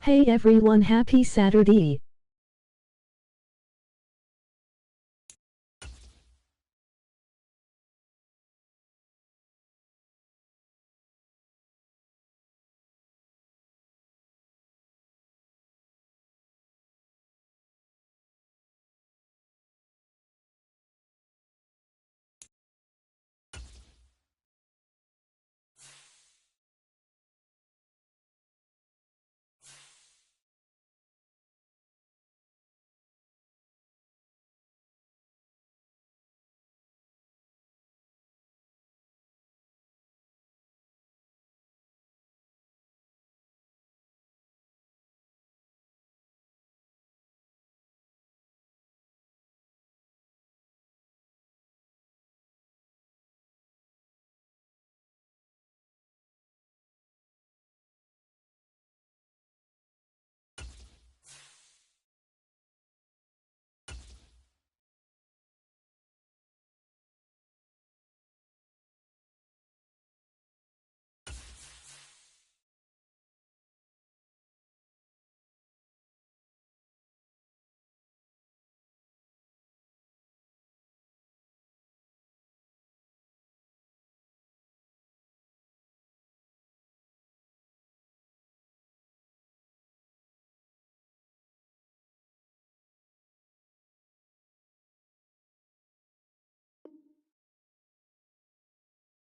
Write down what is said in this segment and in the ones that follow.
Hey everyone, happy Saturday.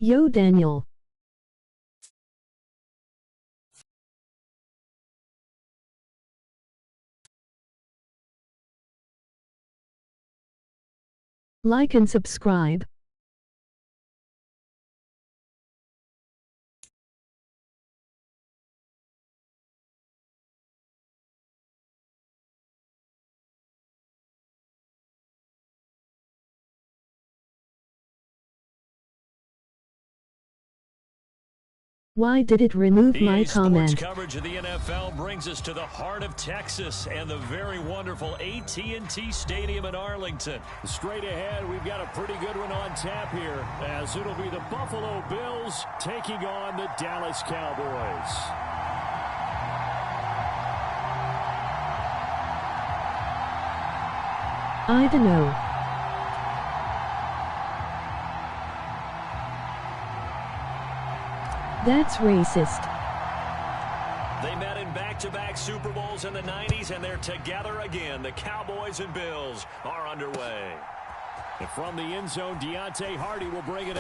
Yo Daniel. Like and subscribe. Why did it remove my comment? Sports coverage of the NFL brings us to the heart of Texas and the very wonderful AT&T Stadium in Arlington. Straight ahead, we've got a pretty good one on tap here, as it'll be the Buffalo Bills taking on the Dallas Cowboys. I don't know. That's racist. They met in back-to-back Super Bowls in the 90s, and they're together again. The Cowboys and Bills are underway. And from the end zone, Deontay Hardy will bring it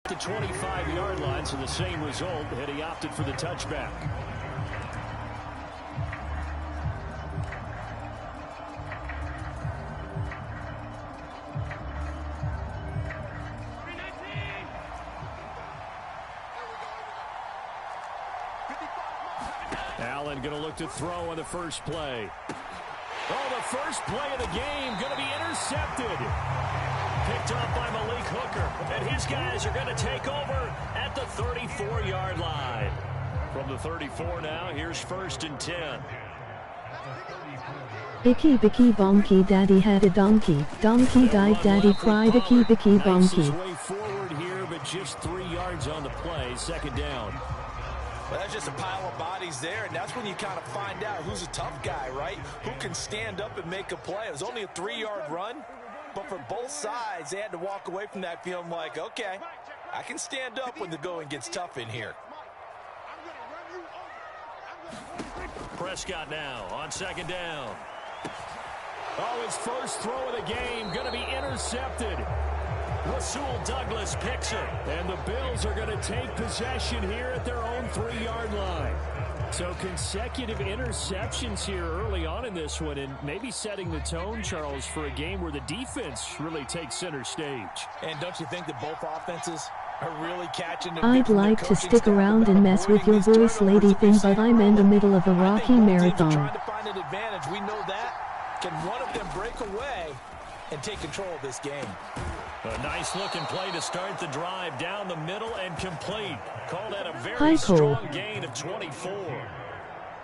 to 25-yard line, so the same result, had he opted for the touchback. Allen going to look to throw on the first play. Oh, the first play of the game going to be intercepted. Picked up by Malik Hooker. And his guys are going to take over at the 34-yard line. From the 34 now, here's 1st and 10. Icky bicky bonky, daddy had a donkey. Donkey died, daddy cried, icky bicky bonky. Way forward here, but just 3 yards on the play. 2nd down. Well, that's just a pile of bodies there, and that's when you kind of find out who's a tough guy, right? Who can stand up and make a play. It was only a 3-yard run, but for both sides, they had to walk away from that feeling like, okay, I can stand up when the going gets tough in here. Prescott now on 2nd down. Oh, his first throw of the game going to be intercepted. Rasul Douglas picks it. And the Bills are going to take possession here at their own 3-yard line. So consecutive interceptions here early on in this one, and maybe setting the tone, Charles, for a game where the defense really takes center stage. And don't you think that both offenses are really catching the I'd like to stick around and mess with your voice lady thing, but I'm in the middle of a Rocky marathon. Trying to find an advantage. We know that. Can one of them break away and take control of this game? A nice-looking play to start the drive down the middle and complete. Called at a very strong gain of 24.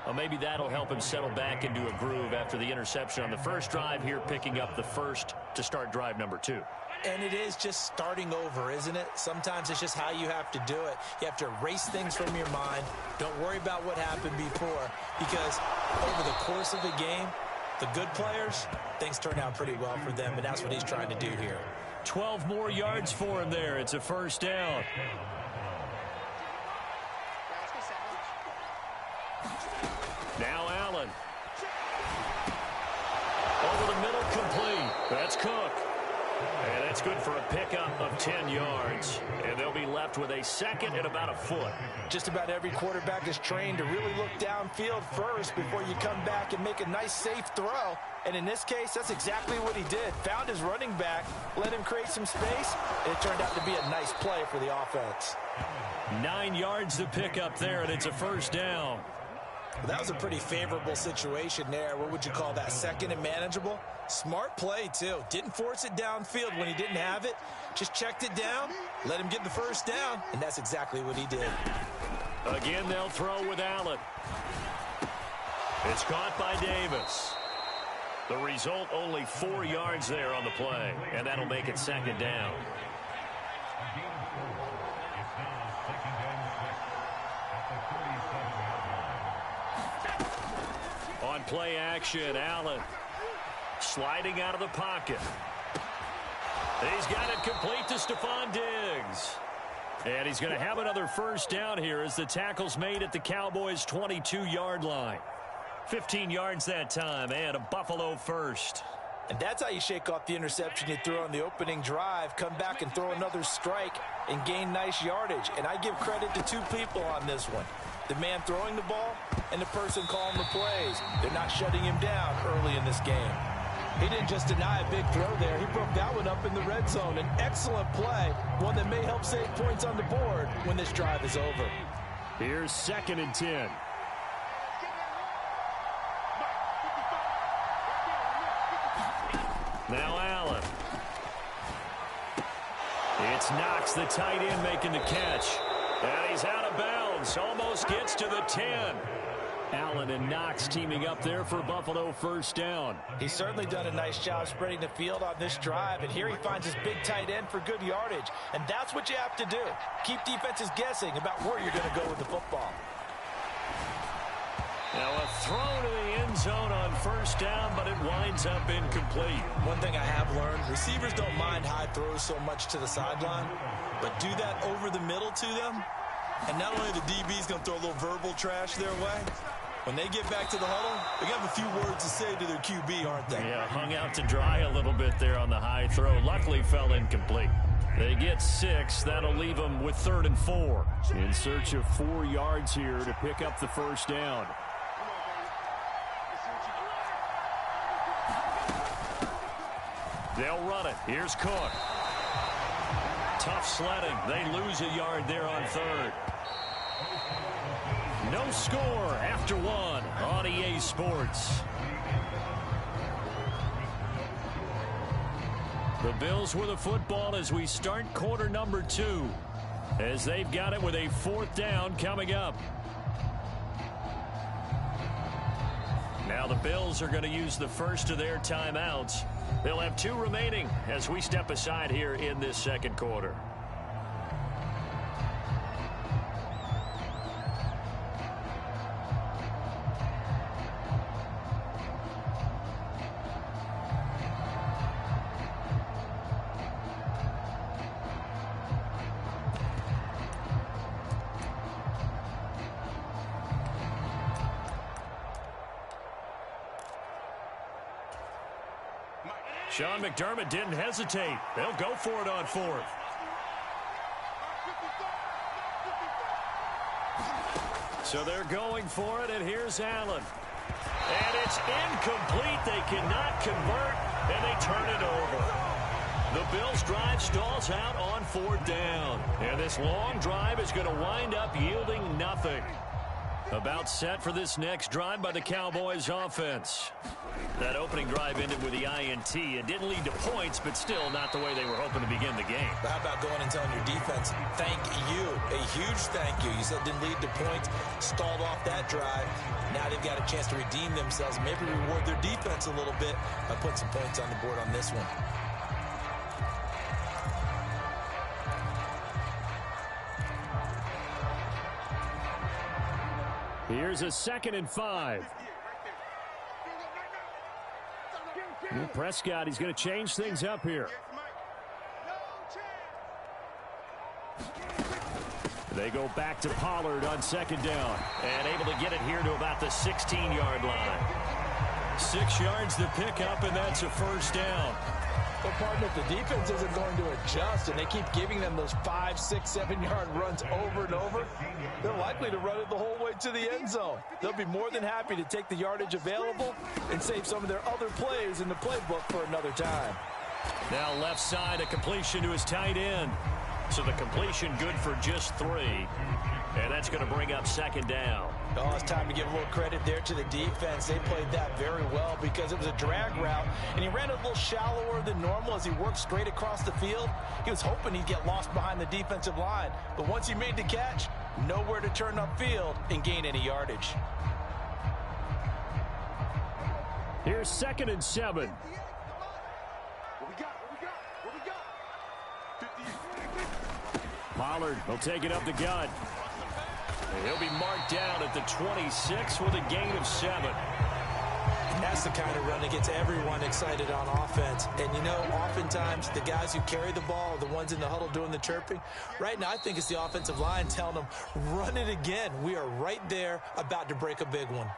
Well, maybe that'll help him settle back into a groove after the interception on the first drive here, picking up the first to start drive number 2. And it is just starting over, isn't it? Sometimes it's just how you have to do it. You have to erase things from your mind. Don't worry about what happened before, because over the course of a game, the good players, things turn out pretty well for them, and that's what he's trying to do here. 12 more yards for him there. It's a first down. Now Allen. Over the middle, complete. That's Cook. And that's good for a pickup of 10 yards. And they'll be left with a second and about a foot. Just about every quarterback is trained to really look downfield first before you come back and make a nice, safe throw. And in this case, that's exactly what he did. Found his running back, let him create some space, and it turned out to be a nice play for the offense. 9 yards to pick up there, and it's a first down. Well, that was a pretty favorable situation there. What would you call that? Second and manageable? Smart play, too. Didn't force it downfield when he didn't have it. Just checked it down, let him get the first down, and that's exactly what he did. Again, they'll throw with Allen. It's caught by Davis. The result, only 4 yards there on the play, and that'll make it second down. On play action, Allen sliding out of the pocket. He's got it complete to Stephon Diggs. And he's going to have another first down here as the tackle's made at the Cowboys' 22-yard line. 15 yards that time, and a Buffalo first. And that's how you shake off the interception you threw on the opening drive, come back and throw another strike and gain nice yardage. And I give credit to two people on this one. The man throwing the ball and the person calling the plays. They're not shutting him down early in this game. He didn't just deny a big throw there. He broke that one up in the red zone. An excellent play, one that may help save points on the board when this drive is over. Here's 2nd and 10. Now Allen. It's Knox, the tight end, making the catch. And he's out of bounds. Almost gets to the 10. Allen and Knox teaming up there for Buffalo first down. He's certainly done a nice job spreading the field on this drive, and here he finds his big tight end for good yardage. And that's what you have to do. Keep defenses guessing about where you're going to go with the football. Now a throw to the end zone on first down, but it winds up incomplete. One thing I have learned, receivers don't mind high throws so much to the sideline, but do that over the middle to them, and not only the DB's going to throw a little verbal trash their way, when they get back to the huddle, they have a few words to say to their QB, aren't they? Yeah, hung out to dry a little bit there on the high throw. Luckily fell incomplete. They get 6. That'll leave them with 3rd and 4. In search of 4 yards here to pick up the first down. They'll run it. Here's Cook. Tough sledding. They lose a yard there on 3rd. No score after 1 on EA Sports. The Bills with a football as we start quarter number 2. As they've got it with a 4th down coming up. Now the Bills are going to use the first of their timeouts. They'll have 2 remaining as we step aside here in this second quarter. Sean McDermott didn't hesitate. They'll go for it on 4th. So they're going for it, and here's Allen. And it's incomplete. They cannot convert, and they turn it over. The Bills' drive stalls out on 4th down. And this long drive is going to wind up yielding nothing. About set for this next drive by the Cowboys offense. That opening drive ended with the INT. It didn't lead to points, but still not the way they were hoping to begin the game. But how about going and telling your defense, thank you, a huge thank you. You said it didn't lead to points, stalled off that drive. Now they've got a chance to redeem themselves, maybe reward their defense a little bit by putting some points on the board on this one. Here's a 2nd and 5. Well, Prescott, he's going to change things up here. They go back to Pollard on 2nd down. And able to get it here to about the 16-yard line. 6 yards to pick up, and that's a 1st down. Well, partner, if the defense isn't going to adjust and they keep giving them those 5, 6, 7-yard runs over and over, they're likely to run it the whole way to the end zone. They'll be more than happy to take the yardage available and save some of their other plays in the playbook for another time. Now left side, a completion to his tight end. So the completion good for just 3. And that's going to bring up 2nd down. Oh, it's time to give a little credit there to the defense. They played that very well because it was a drag route, and he ran a little shallower than normal as he worked straight across the field. He was hoping he'd get lost behind the defensive line, but once he made the catch, nowhere to turn upfield and gain any yardage. Here's 2nd and 7. Pollard will take it up the gut. He'll be marked down at the 26 with a gain of 7. That's the kind of run that gets everyone excited on offense. And, you know, oftentimes the guys who carry the ball are the ones in the huddle doing the chirping. Right now, I think it's the offensive line telling them, run it again. We are right there about to break a big one.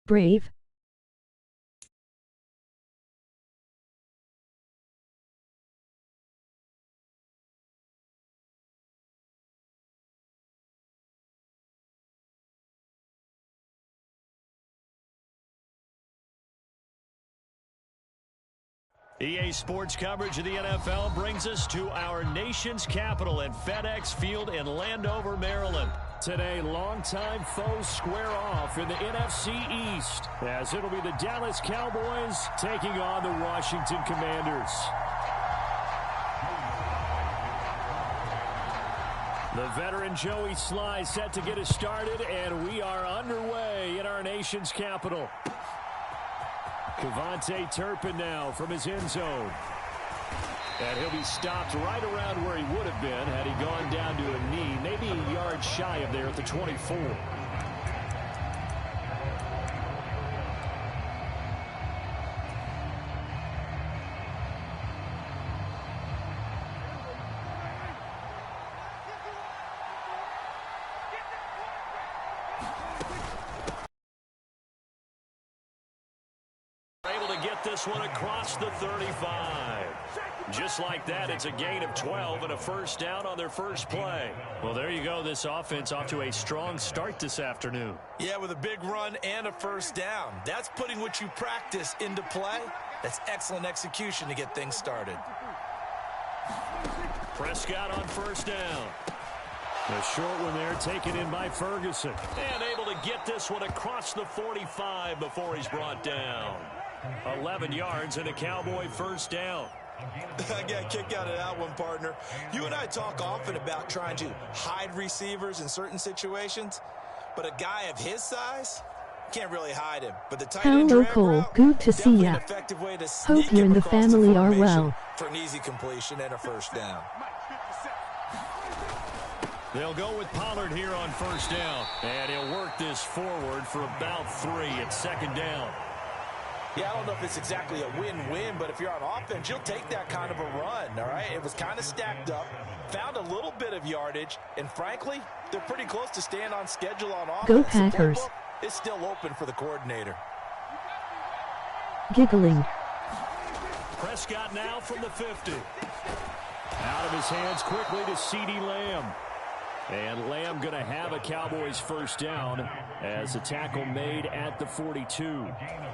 Brave. EA Sports coverage of the NFL brings us to our nation's capital at FedEx Field in Landover, Maryland. Today, longtime foes square off in the NFC East, as it'll be the Dallas Cowboys taking on the Washington Commanders. The veteran Joey Sly set to get us started, and we are underway in our nation's capital. Kevontae Turpin now from his end zone. And he'll be stopped right around where he would have been had he gone down to a knee, maybe a yard shy of there at the 24. Able to get this one across the 35. Just like that, it's a gain of 12 and a 1st down on their first play. Well, there you go. This offense off to a strong start this afternoon. Yeah, with a big run and a 1st down. That's putting what you practice into play. That's excellent execution to get things started. Prescott on 1st down. The short one there taken in by Ferguson. And able to get this one across the 45 before he's brought down. 11 yards and a Cowboy 1st down. I got a kick out of that one, partner. You and I talk often about trying to hide receivers in certain situations, but a guy of his size can't really hide him. But the tight end Hello, drag Cole. route, Good to see definitely ya. an effective way to sneak Hope you him and the across the family are formation well. for an easy completion and a 1st down. They'll go with Pollard here on first down. And he'll work this forward for about 3. It's second down. Yeah, I don't know if it's exactly a win-win, but if you're on offense, you'll take that kind of a run, all right? It was kind of stacked up, found a little bit of yardage, and frankly, they're pretty close to staying on schedule on offense. Go Packers. It's still open for the coordinator. Giggling. Prescott now from the 50. Out of his hands quickly to CeeDee Lamb. And Lamb going to have a Cowboys first down as a tackle made at the 42.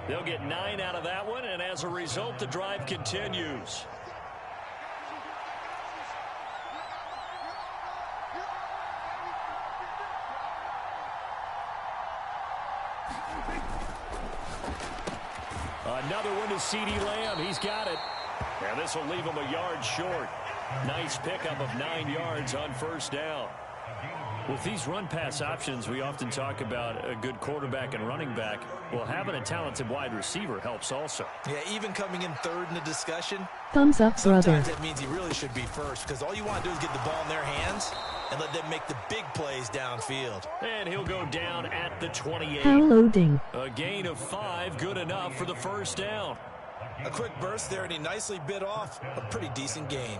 They'll get 9 out of that one, and as a result, the drive continues. Another one to CeeDee Lamb. He's got it. And this will leave him a yard short. Nice pickup of 9 yards on first down. With these run-pass options, we often talk about a good quarterback and running back. Well, having a talented wide receiver helps also. Yeah, even coming in third in the discussion. Thumbs up, brother. Sometimes that means he really should be first, because all you want to do is get the ball in their hands and let them make the big plays downfield. And he'll go down at the 28. How loading. A gain of 5, good enough for the first down. A quick burst there, and he nicely bit off a pretty decent gain.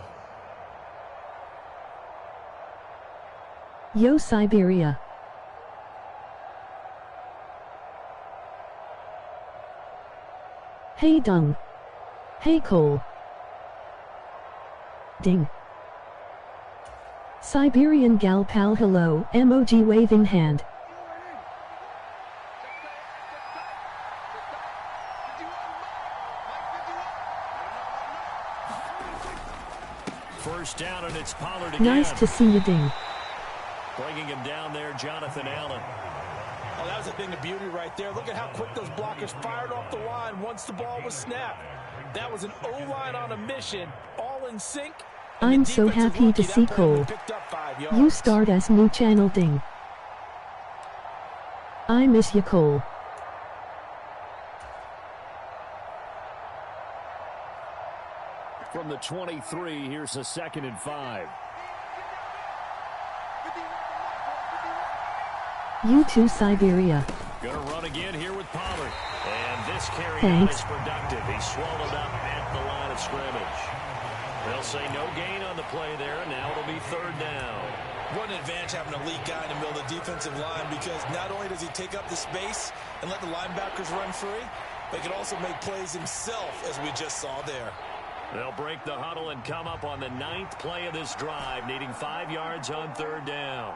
Yo Siberia. Hey Dung. Hey Cole. Ding. Siberian gal pal hello, emoji waving hand. First down, and it's Pollard again. Nice to see you, Ding. Bringing him down there, Jonathan Allen. Oh, that was a thing of beauty right there. Look at how quick those blockers fired off the line once the ball was snapped. That was an O-line on a mission, all in sync. I'm so happy to see Cole. You start as new channel, Ding. I miss you, Cole. From the 23, here's a 2nd and 5. You too, Siberia. Gonna run again here with Pollard. And this carry Thanks. is productive. He's swallowed up at the line of scrimmage. They'll say no gain on the play there, and now it'll be 3rd down. What an advantage having a lead guy in the middle of the defensive line, because not only does he take up the space and let the linebackers run free, but he can also make plays himself, as we just saw there. They'll break the huddle and come up on the 9th play of this drive, needing 5 yards on 3rd down.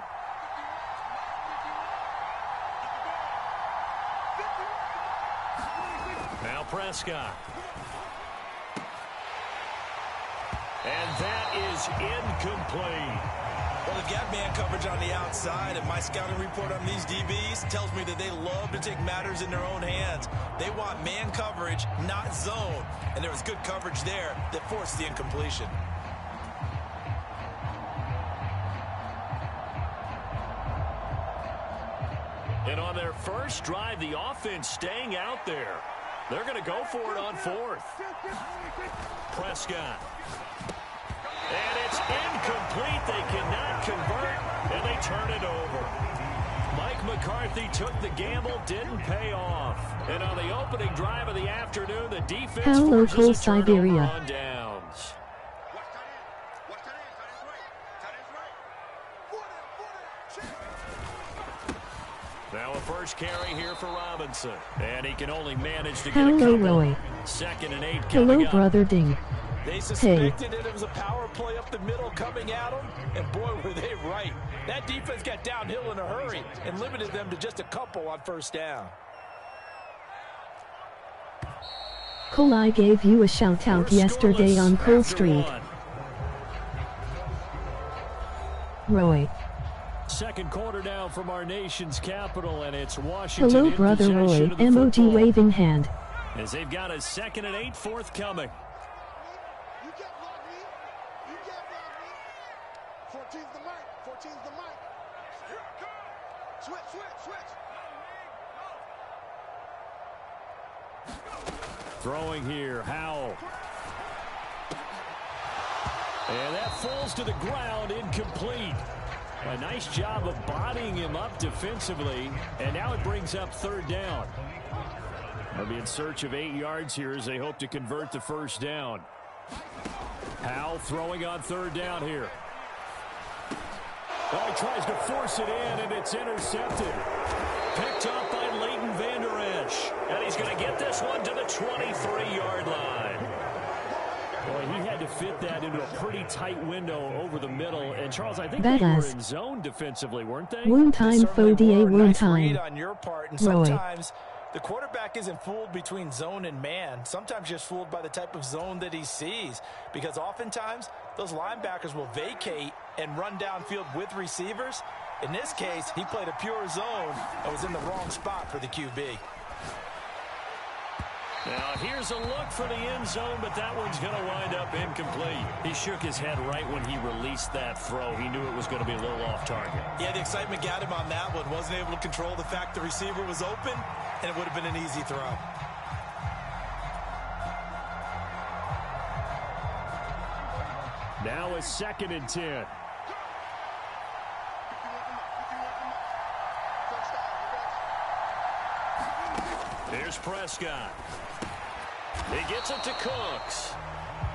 Now Prescott. And that is incomplete. Well, they've got man coverage on the outside, and my scouting report on these DBs tells me that they love to take matters in their own hands. They want man coverage, not zone. And there was good coverage there that forced the incompletion. And on their first drive, the offense staying out there. They're going to go for it on 4th. Prescott. And it's incomplete. They cannot convert, and they turn it over. Mike McCarthy took the gamble, didn't pay off. And on the opening drive of the afternoon, the defense Hello, forces Cole a turnover Siberia. on downs. Now a first carry here for Robinson. And he can only manage to get a Hello, couple. Roy. 2nd and 8 Hello, coming up. brother Ding. They suspected it was a power play up the middle coming at them, and boy, were they right. That defense got downhill in a hurry and limited them to just a couple on first down. Cole, I gave you a shout out yesterday on Cole Street. Roy. 2nd quarter down from our nation's capital, and it's Washington. Hello, in brother Roy. possession of the Emoji football. waving hand. As they've got a 2nd and 8 forthcoming. You can't block me. You can't block me. 14's the mic. 14's the mic. Switch, switch, switch. Throwing here, Howell. And that falls to the ground, incomplete. A nice job of bodying him up defensively, and now it brings up third down. They'll be in search of 8 yards here as they hope to convert the first down. Powell throwing on third down here. Oh, he tries to force it in, and it's intercepted. Picked up by Leighton Vander Esch. And he's going to get this one to the 23-yard line. Boy, he had to fit that into a pretty tight window over the middle. And, Charles, I think they were in zone defensively, weren't they? One time, Fodier, one nice time. read on your part, and sometimes the quarterback isn't fooled between zone and man. Sometimes just fooled by the type of zone that he sees. Because oftentimes, those linebackers will vacate and run downfield with receivers. In this case, he played a pure zone and was in the wrong spot for the QB. Now, here's a look for the end zone, but that one's going to wind up incomplete. He shook his head right when he released that throw. He knew it was going to be a little off target. Yeah, the excitement got him on that one. Wasn't able to control the fact the receiver was open, and it would have been an easy throw. Now a 2nd and 10. Here's Prescott. He gets it to Cooks.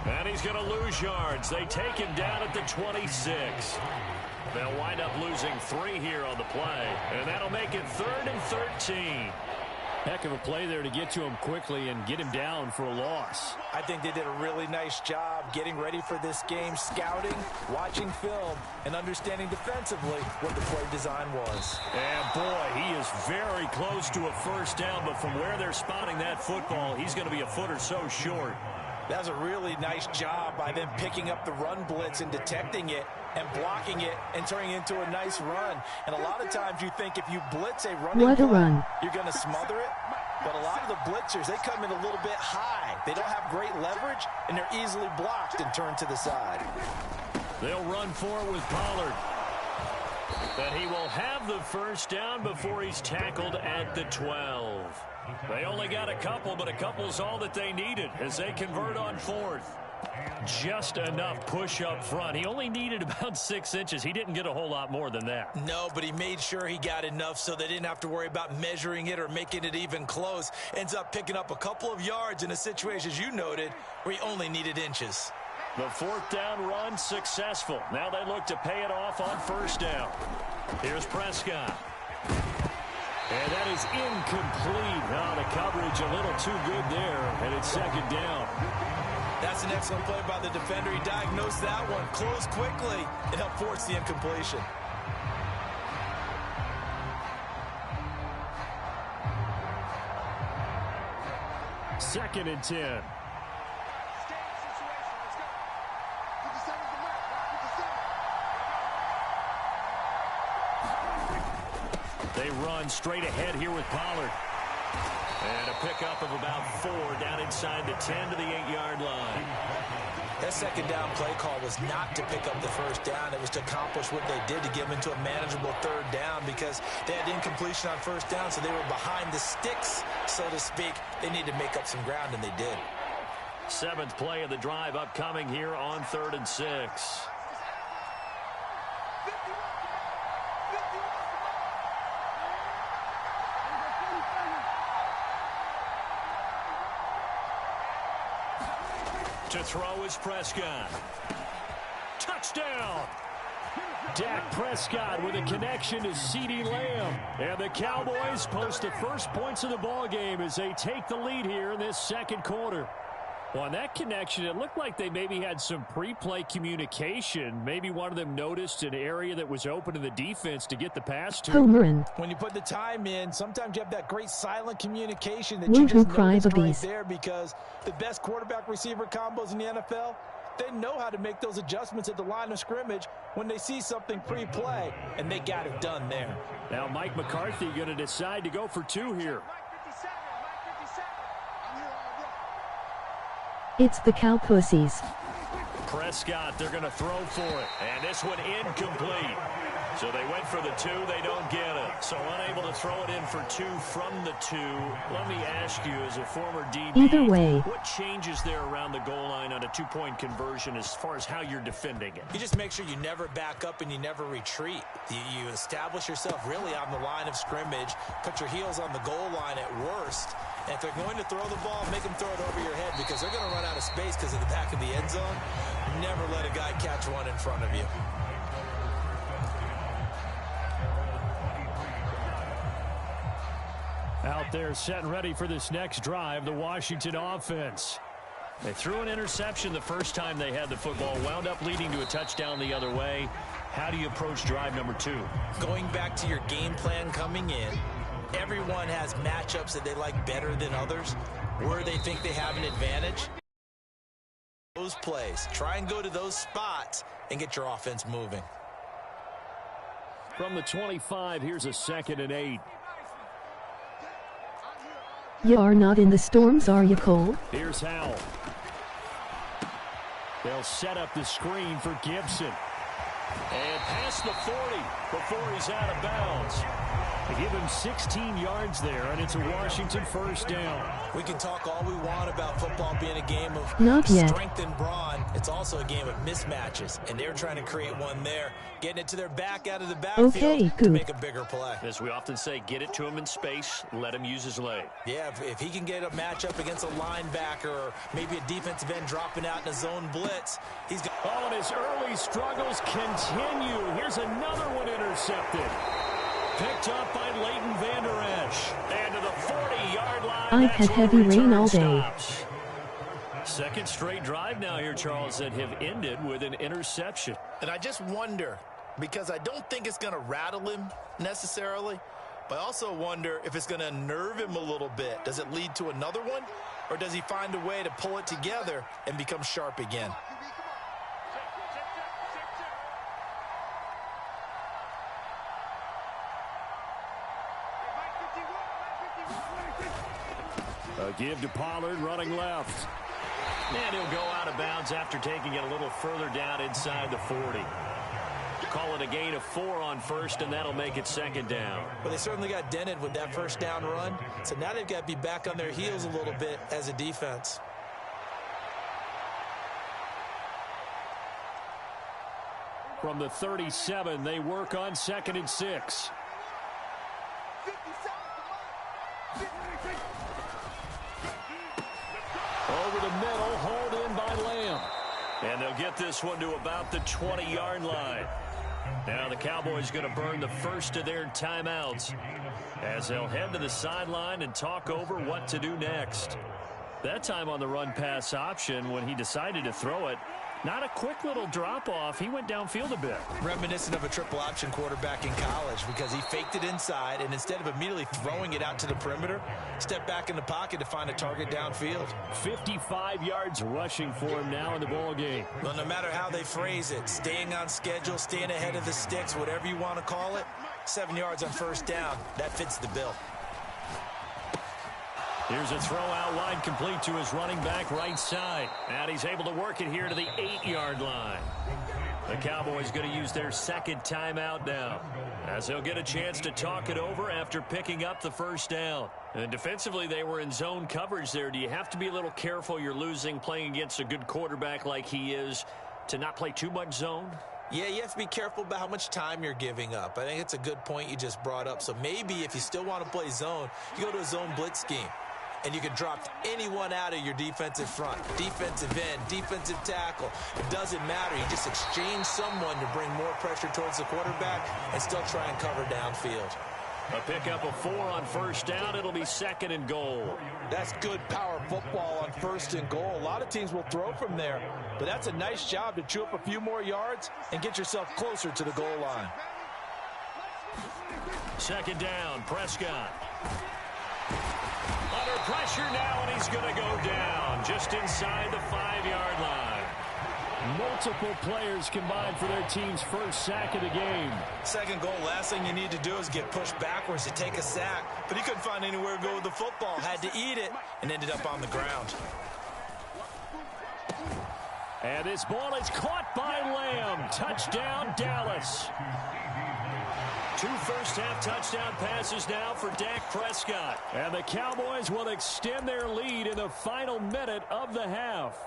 And he's going to lose yards. They take him down at the 26. They'll wind up losing 3 here on the play. And that'll make it 3rd and 13. Heck of a play there to get to him quickly and get him down for a loss. I think they did a really nice job getting ready for this game, scouting, watching film, and understanding defensively what the play design was. And boy, he is very close to a first down, but from where they're spotting that football, he's going to be a foot or so short. That was a really nice job by them picking up the run blitz and detecting it and blocking it and turning it into a nice run. And a lot of times you think if you blitz a running play, you're going to smother it. But a lot of the blitzers, they come in a little bit high. They don't have great leverage, and they're easily blocked and turned to the side. They'll run for it with Pollard. But he will have the first down before he's tackled at the 12. They only got a couple, but a couple's all that they needed as they convert on 4th. Just enough push up front. He only needed about 6 inches. He didn't get a whole lot more than that. No, but he made sure he got enough so they didn't have to worry about measuring it or making it even close. Ends up picking up a couple of yards in a situation, as you noted, where he only needed inches. The 4th down run successful. Now they look to pay it off on first down. Here's Prescott. And that is incomplete. Now the coverage a little too good there, and it's 2nd down. That's an excellent play by the defender. He diagnosed that one, closed quickly, and helped force the incompletion. Second and 10. They run straight ahead here with Pollard. And a pickup of about 4 down inside the 10 to the 8-yard line. That 2nd down play call was not to pick up the first down. It was to accomplish what they did to get them into a manageable 3rd down because they had incompletion on first down, so they were behind the sticks, so to speak. They needed to make up some ground, and they did. 7th play of the drive upcoming here on 3rd and 6. To throw is Prescott. Touchdown! Dak Prescott with a connection to CeeDee Lamb. And the Cowboys post the first points of the ballgame as they take the lead here in this 2nd quarter. Well, on that connection, it looked like they maybe had some pre-play communication. Maybe one of them noticed an area that was open in the defense to get the pass to. Homerin. When you put the time in, sometimes you have that great silent communication that you just noticed right there because the best quarterback-receiver combos in the NFL, they know how to make those adjustments at the line of scrimmage when they see something pre-play, and they got it done there. Now Mike McCarthy going to decide to go for 2 here. It's the Cowpussies. Prescott, they're going to throw for it. And this one incomplete. So they went for the 2. They don't get it. So unable to throw it in for 2 from the 2. Let me ask you, as a former DB, Either way, what changes there around the goal line on a 2-point conversion as far as how you're defending it? You just make sure you never back up and you never retreat. You establish yourself really on the line of scrimmage, put your heels on the goal line at worst. And if they're going to throw the ball, make them throw it over your head because they're going to run out of space because of the back of the end zone. Never let a guy catch one in front of you. Out there set and ready for this next drive, the Washington offense. They threw an interception the first time they had the football, wound up leading to a touchdown the other way. How do you approach drive number 2? Going back to your game plan coming in, everyone has matchups that they like better than others, where they think they have an advantage. Those plays, try and go to those spots and get your offense moving. From the 25, here's a 2nd and 8. You are not in the storms, are you, Cole? Here's Howell. They'll set up the screen for Gibson. And past the 40 before he's out of bounds. They give him 16 yards there, and it's a Washington first down. We can talk all we want about football being a game of strength and brawn. It's also a game of mismatches, and they're trying to create one there, getting it to their back out of the backfield to make a bigger play. As we often say, get it to him in space, let him use his leg. Yeah, if he can get a matchup against a linebacker or maybe a defensive end dropping out in a zone blitz, he's got... Oh, and his early struggles continue. Here's another one intercepted. Picked up by Leighton Vander Esch. And to the 40-yard line. I've had heavy rain all day. Stops. Second straight drive now here, Charles, that have ended with an interception. And I just wonder, because I don't think it's going to rattle him necessarily, but I also wonder if it's going to unnerve him a little bit. Does it lead to another one? Or does he find a way to pull it together and become sharp again? A give to Pollard running left. And he'll go out of bounds after taking it a little further down inside the 40. Call it a gain of 4 on first, and that'll make it 2nd down. Well, they certainly got dented with that first down run. So now they've got to be back on their heels a little bit as a defense. From the 37, they work on 2nd and 6. Over the middle, hauled in by Lamb. And they'll get this one to about the 20-yard line. Now the Cowboys going to burn the first of their timeouts as they'll head to the sideline and talk over what to do next. That time on the run-pass option when he decided to throw it. Not a quick little drop-off. He went downfield a bit. Reminiscent of a triple option quarterback in college because he faked it inside, and instead of immediately throwing it out to the perimeter, stepped back in the pocket to find a target downfield. 55 yards rushing for him now in the ball game. Well, no matter how they phrase it, staying on schedule, staying ahead of the sticks, whatever you want to call it, 7 yards on first down, that fits the bill. Here's a throw out wide complete to his running back right side. And he's able to work it here to the 8-yard line. The Cowboys going to use their 2nd timeout now as they'll get a chance to talk it over after picking up the first down. And defensively, they were in zone coverage there. Do you have to be a little careful you're losing playing against a good quarterback like he is to not play too much zone? Yeah, you have to be careful about how much time you're giving up. I think it's a good point you just brought up. So maybe if you still want to play zone, you go to a zone blitz scheme. And you can drop anyone out of your defensive front, defensive end, defensive tackle. It doesn't matter. You just exchange someone to bring more pressure towards the quarterback and still try and cover downfield. A pickup of 4 on first down. It'll be 2nd and goal. That's good power football on 1st and goal. A lot of teams will throw from there, but that's a nice job to chew up a few more yards and get yourself closer to the goal line. 2nd down, Prescott. Under pressure now, and he's going to go down just inside the 5-yard line. Multiple players combined for their team's first sack of the game. 2nd goal, last thing you need to do is get pushed backwards to take a sack. But he couldn't find anywhere to go with the football. Had to eat it and ended up on the ground. And this ball is caught by Lamb. Touchdown, Dallas. 2 first-half touchdown passes now for Dak Prescott. And the Cowboys will extend their lead in the final minute of the half.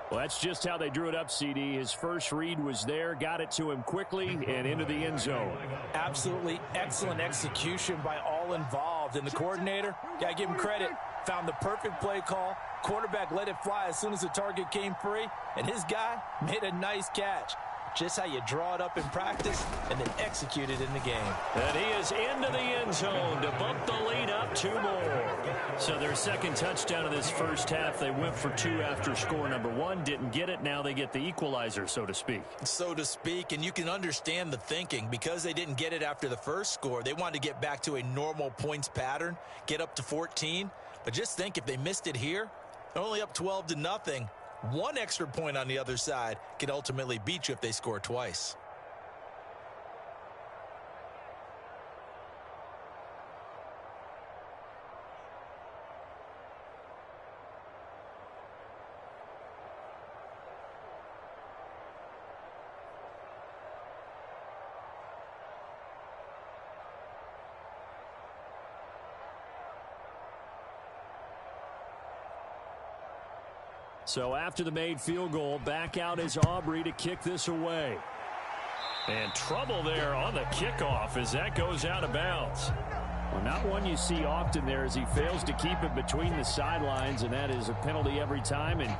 Well, that's just how they drew it up, CD. His first read was there, got it to him quickly, and into the end zone. Absolutely excellent execution by all involved. And the coordinator, got to give him credit, found the perfect play call. Quarterback let it fly as soon as the target came free, and his guy made a nice catch. Just how you draw it up in practice and then execute it in the game. And he is into the end zone to bump the lead up 2 more. So their second touchdown of this first half, they went for 2 after score number 1. Didn't get it. Now they get the equalizer, so to speak. So to speak, and you can understand the thinking. Because they didn't get it after the first score, they wanted to get back to a normal points pattern, get up to 14. But just think, if they missed it here, they're only up 12-0. 1 extra point on the other side can ultimately beat you if they score twice. So after the made field goal, back out is Aubrey to kick this away. And trouble there on the kickoff as that goes out of bounds. Well, not one you see often there as he fails to keep it between the sidelines, and that is a penalty every time, and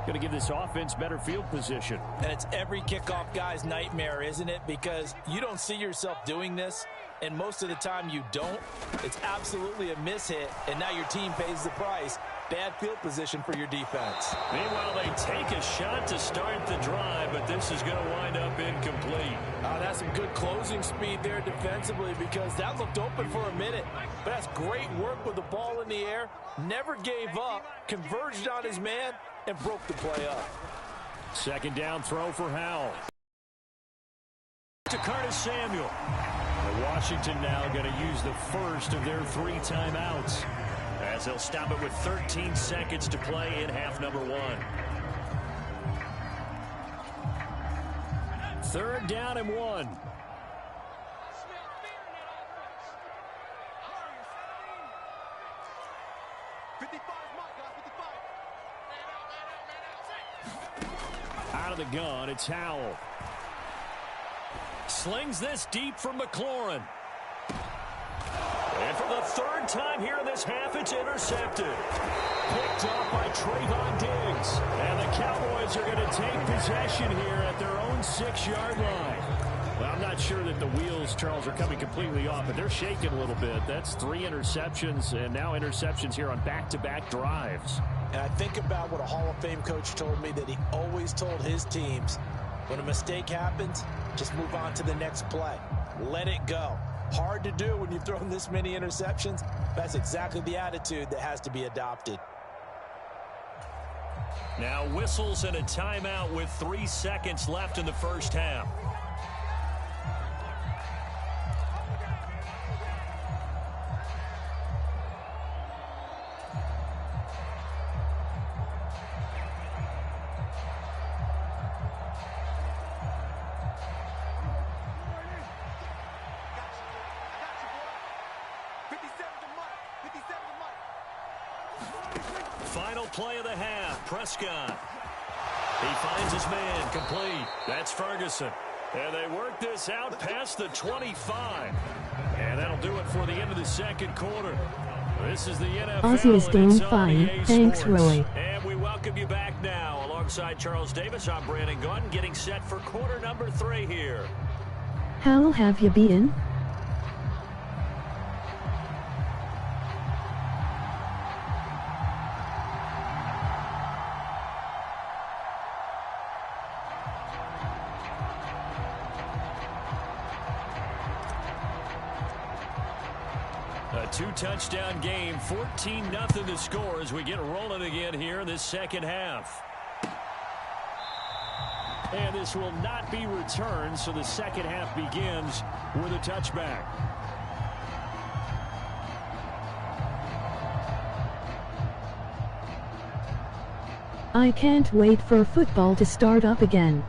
going to give this offense better field position. And it's every kickoff guy's nightmare, isn't it? Because you don't see yourself doing this, and most of the time you don't. It's absolutely a mishit, and now your team pays the price. Bad field position for your defense. Meanwhile, they take a shot to start the drive, but this is going to wind up incomplete. That's some good closing speed there defensively, because that looked open for a minute. But that's great work with the ball in the air. Never gave up, converged on his man, and broke the play up. Second down throw for Howell. To Curtis Samuel. Washington now going to use the first of their 3 timeouts, as they'll stop it with 13 seconds to play in half number 1. Third down and 1. Out of the gun, it's Howell. Slings this deep from McLaurin. And for the 3rd time here in this half, it's intercepted. Picked up by Trayvon Diggs. And the Cowboys are going to take possession here at their own 6-yard line. Well, I'm not sure that the wheels, Charles, are coming completely off, but they're shaking a little bit. That's 3 interceptions, and now interceptions here on back-to-back drives. And I think about what a Hall of Fame coach told me, that he always told his teams, when a mistake happens, just move on to the next play. Let it go. Hard to do when you've thrown this many interceptions. That's exactly the attitude that has to be adopted. Now whistles and a timeout with 3 seconds left in the first half. Final play of the half. Prescott. He finds his man complete. That's Ferguson. And they work this out past the 25. And that'll do it for the end of the second quarter. This is the NFL. Aussie is doing fine. Thanks, Sports. Roy. And we welcome you back now. Alongside Charles Davis, I'm Brandon Gunn, getting set for quarter number 3 here. How have you been? A 2-touchdown game, 14-0 the score as we get rolling again here in this second half. And this will not be returned, so the second half begins with a touchback. I can't wait for football to start up again.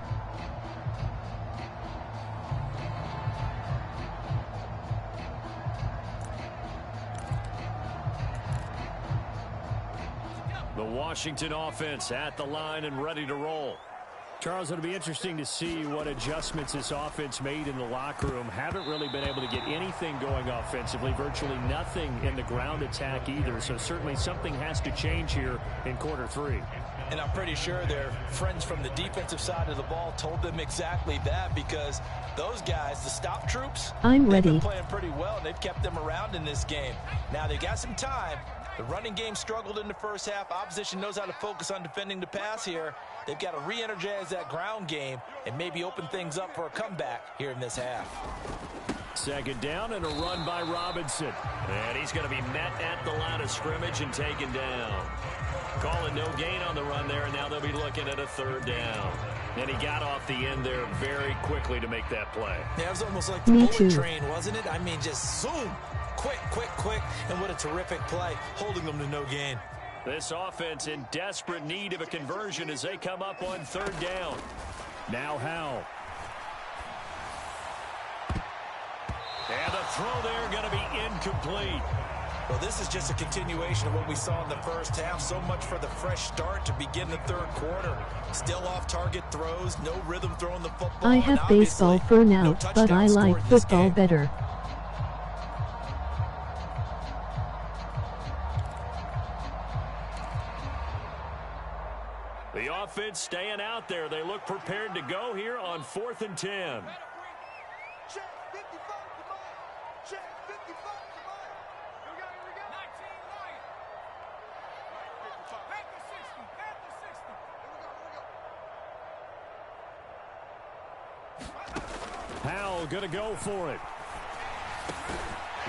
The Washington offense at the line and ready to roll. Charles, it'll be interesting to see what adjustments this offense made in the locker room. Haven't really been able to get anything going offensively, virtually nothing in the ground attack either. So certainly something has to change here in quarter three. And I'm pretty sure their friends from the defensive side of the ball told them exactly that, because those guys, the stop troops, I'm ready. they've been playing pretty well, and they've kept them around in this game. Now they got some time. The running game struggled in the first half. Opposition knows how to focus on defending the pass here. They've got to re-energize that ground game and maybe open things up for a comeback here in this half. Second down and a run by Robinson. And he's going to be met at the line of scrimmage and taken down. Calling no gain on the run there, and now they'll be looking at a third down. And he got off the end there very quickly to make that play. Yeah, it was almost like the bullet train, wasn't it? I mean, just zoom. Quick, quick, quick, and what a terrific play, holding them to no gain. This offense in desperate need of a conversion as they come up on third down. Now Howell. And the throw there going to be incomplete. Well, this is just a continuation of what we saw in the first half. So much for the fresh start to begin the third quarter. Still off-target throws, no rhythm throwing the football. I have baseball for now, but I like football better. The offense staying out there. They look prepared to go here on 4th and 10. Check 55 to mine. Check 55 to mine. Here we go. 19 line. Back to 60. Back to 60. Here we go. Howell going to go for it.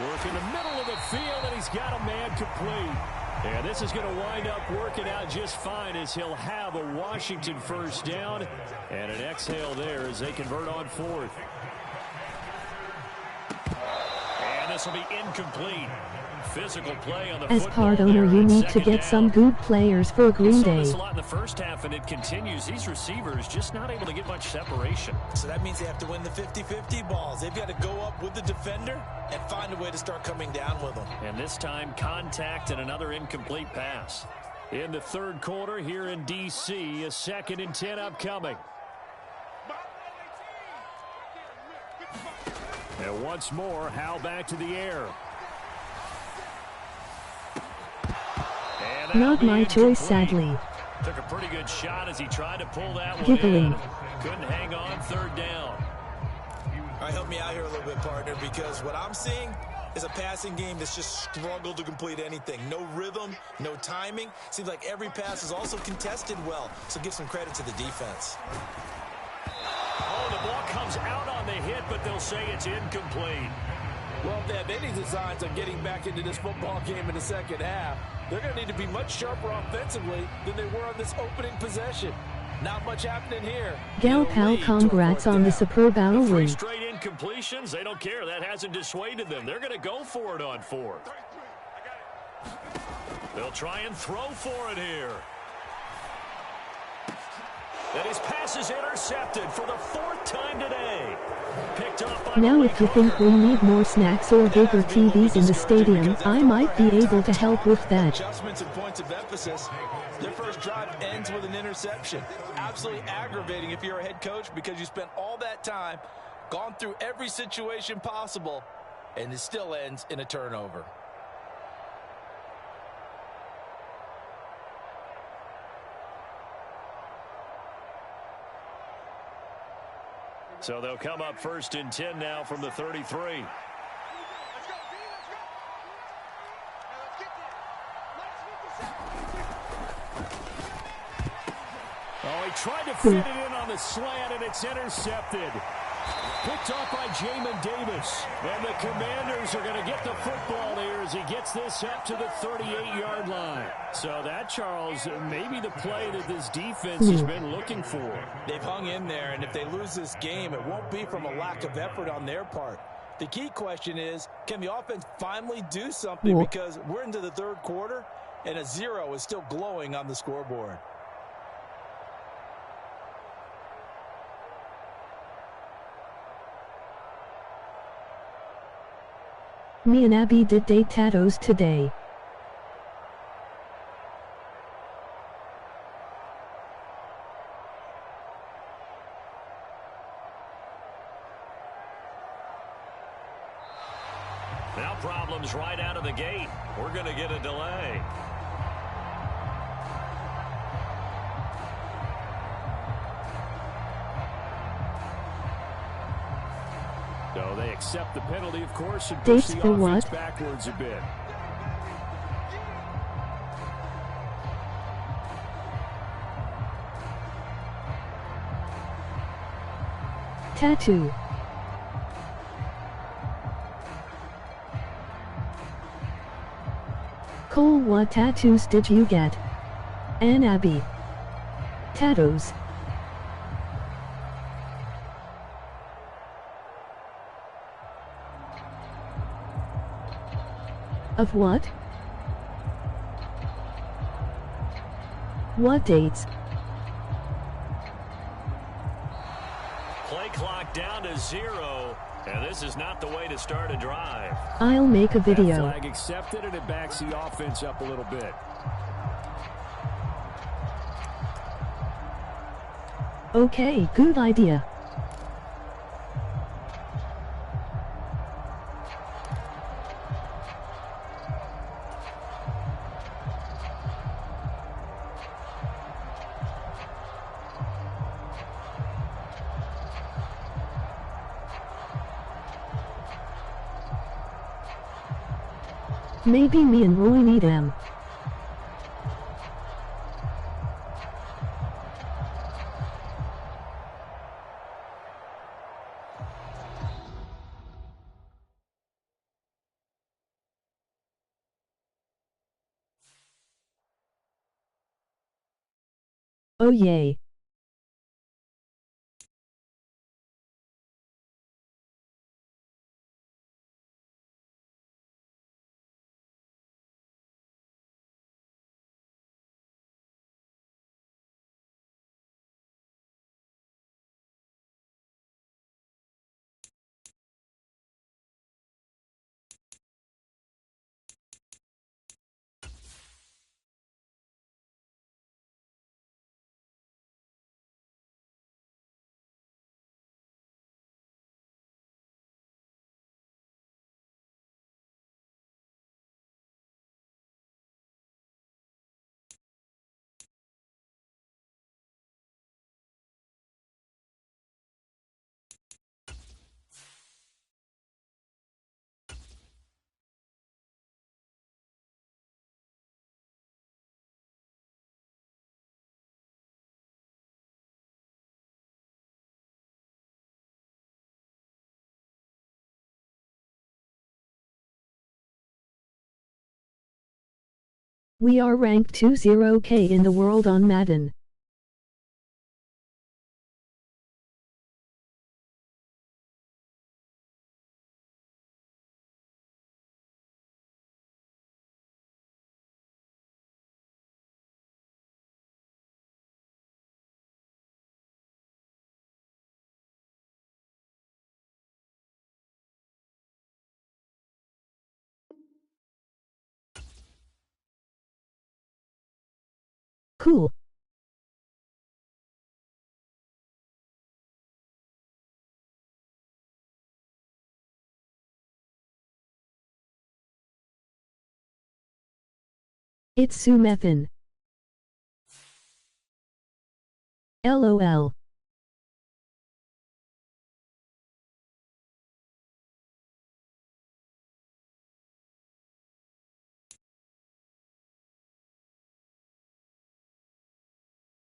Work in the middle of the field, and he's got a man complete. And this is going to wind up working out just fine as he'll have a Washington first down and an exhale there as they convert on fourth. And this will be incomplete. Physical play on the As football part owner, there you on need to second get down. some good players for Green We saw Day. this a lot in the first half, and it continues. These receivers just not able to get much separation. So that means they have to win the 50-50 balls. They've got to go up with the defender and find a way to start coming down with them. And this time, contact and another incomplete pass. In the third quarter here in D.C., a 2nd and 10 upcoming. And once more, Howell back to the air. And Not my choice, incomplete. sadly. Took a pretty good shot as he tried to pull that one Giggling. in. Couldn't hang on third down. All right, help me out here a little bit, partner, because what I'm seeing is a passing game that's just struggled to complete anything. No rhythm, no timing. Seems like every pass is also contested well, so give some credit to the defense. Oh, the ball comes out on the hit, but they'll say it's incomplete. Well, if they have any designs on getting back into this football game in the second half, they're going to need to be much sharper offensively than they were on this opening possession. Not much happening here. Gal Pal, congrats on the superb hour Three win. straight incompletions, they don't care. That hasn't dissuaded them. They're going to go for it on fourth. They'll try and throw for it here. And his pass is intercepted for the 4th time today. Picked up by Now if you think we need more snacks or bigger TVs in the stadium, I might be able to help with that. Adjustments and points of emphasis. Their first drive ends with an interception. Absolutely aggravating if you're a head coach, because you spent all that time, gone through every situation possible, and it still ends in a turnover. So they'll come up 1st and 10 now from the 33. Let's go, B, let's go. Now let's get there. Oh, he tried to fit it in on the slant, and it's intercepted. Picked off by Jamin Davis. And the Commanders are going to get the football here as he gets this up to the 38-yard line. So that, Charles, maybe the play that this defense has been looking for. They've hung in there, and if they lose this game, it won't be from a lack of effort on their part. The key question is, can the offense finally do something? Because we're into the third quarter, and a 0 is still glowing on the scoreboard. Me and Abby did date tattoos today. problems right out of the gate. We're going to get a delay. So they accept the penalty, of course, and push the offense backwards a bit. Tattoo. Cole, what tattoos did you get? Ann Abbey. Tattoos. Of what? What dates? Play clock down to 0, and this is not the way to start a drive. I'll make a video. That flag accepted, and it backs the offense up a little bit. Okay, good idea. Maybe me and Roy need them. Oh yay. We are ranked 20K in the world on Madden. Cool. It's Sumethan. LOL.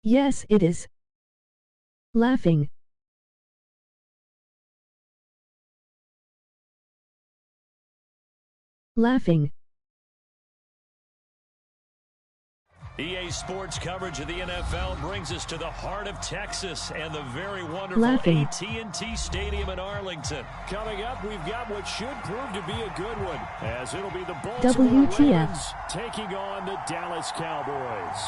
Yes, it is. Laughing. Laughing. EA Sports coverage of the NFL brings us to the heart of Texas and the very wonderful Laughing. AT&T Stadium in Arlington. Coming up, we've got what should prove to be a good one, as it'll be the Baltimore WTF. Ravens taking on the Dallas Cowboys.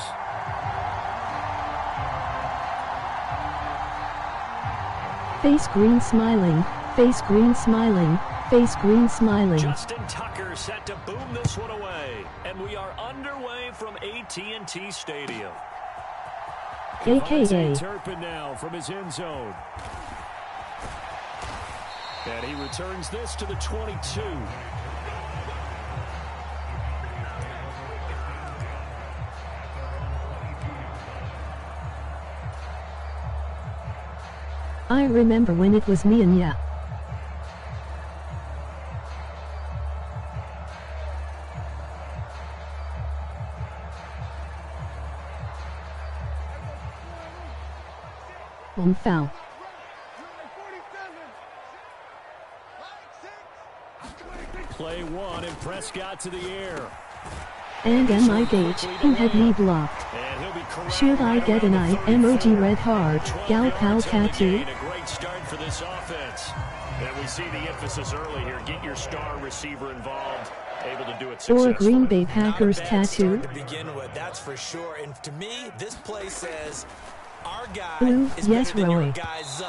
Face green smiling, face green smiling, face green smiling. Justin Tucker set to boom this one away, and we are underway from AT&T Stadium. AKA. Turpin now from his end zone. And he returns this to the 22. I remember when it was me and ya. Foul. Play one and Prescott to the air. And MIH, who had me blocked. Should I get an emoji red heart, gal pal tattoo? A great start for this offense. And we see the emphasis early here. Get your star receiver involved. Able to do it successfully. Or a Green Bay Packers tattoo? To begin with, that's for sure. And to me, this play says our guy Ooh, is yes, better than your Roy. guys.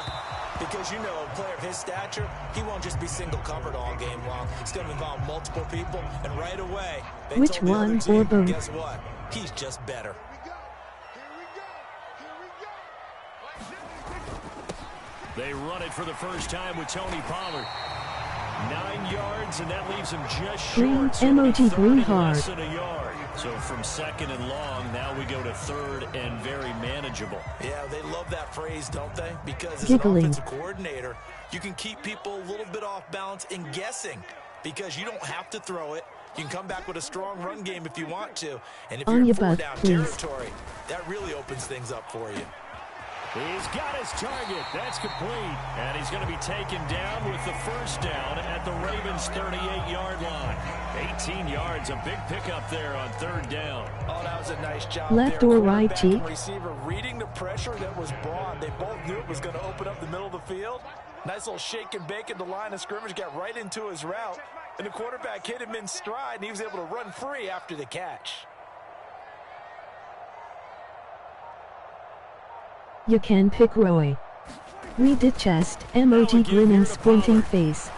Because you know, a player of his stature, he won't just be single covered all game long. It's going to involve multiple people, and right away, they Which told the one, other team, or both? guess what? He's just better. They run it for the first time with Tony Pollard. 9 yards, and that leaves him just Green short. emoji So green less heart. than a yard. So from second and long, now we go to third and very manageable. Yeah, they love that phrase, don't they? Because as Giggling. an offensive coordinator, you can keep people a little bit off balance and guessing because you don't have to throw it. You can come back with a strong run game if you want to. And if On you're in your four butt, down please. territory, that really opens things up for you. He's got his target. That's complete. And he's going to be taken down with the first down at the Ravens' 38-yard line. 18 yards, a big pickup there on third down. Oh, that was a nice job Left there. or right Quarterback cheek? and receiver reading the pressure that was brought. They both knew it was going to open up the middle of the field. Nice little shake and bake at the line of scrimmage, got right into his route. And the quarterback hit him in stride, and he was able to run free after the catch. You can pick Roy. We did chest, emoji grinning squinting face.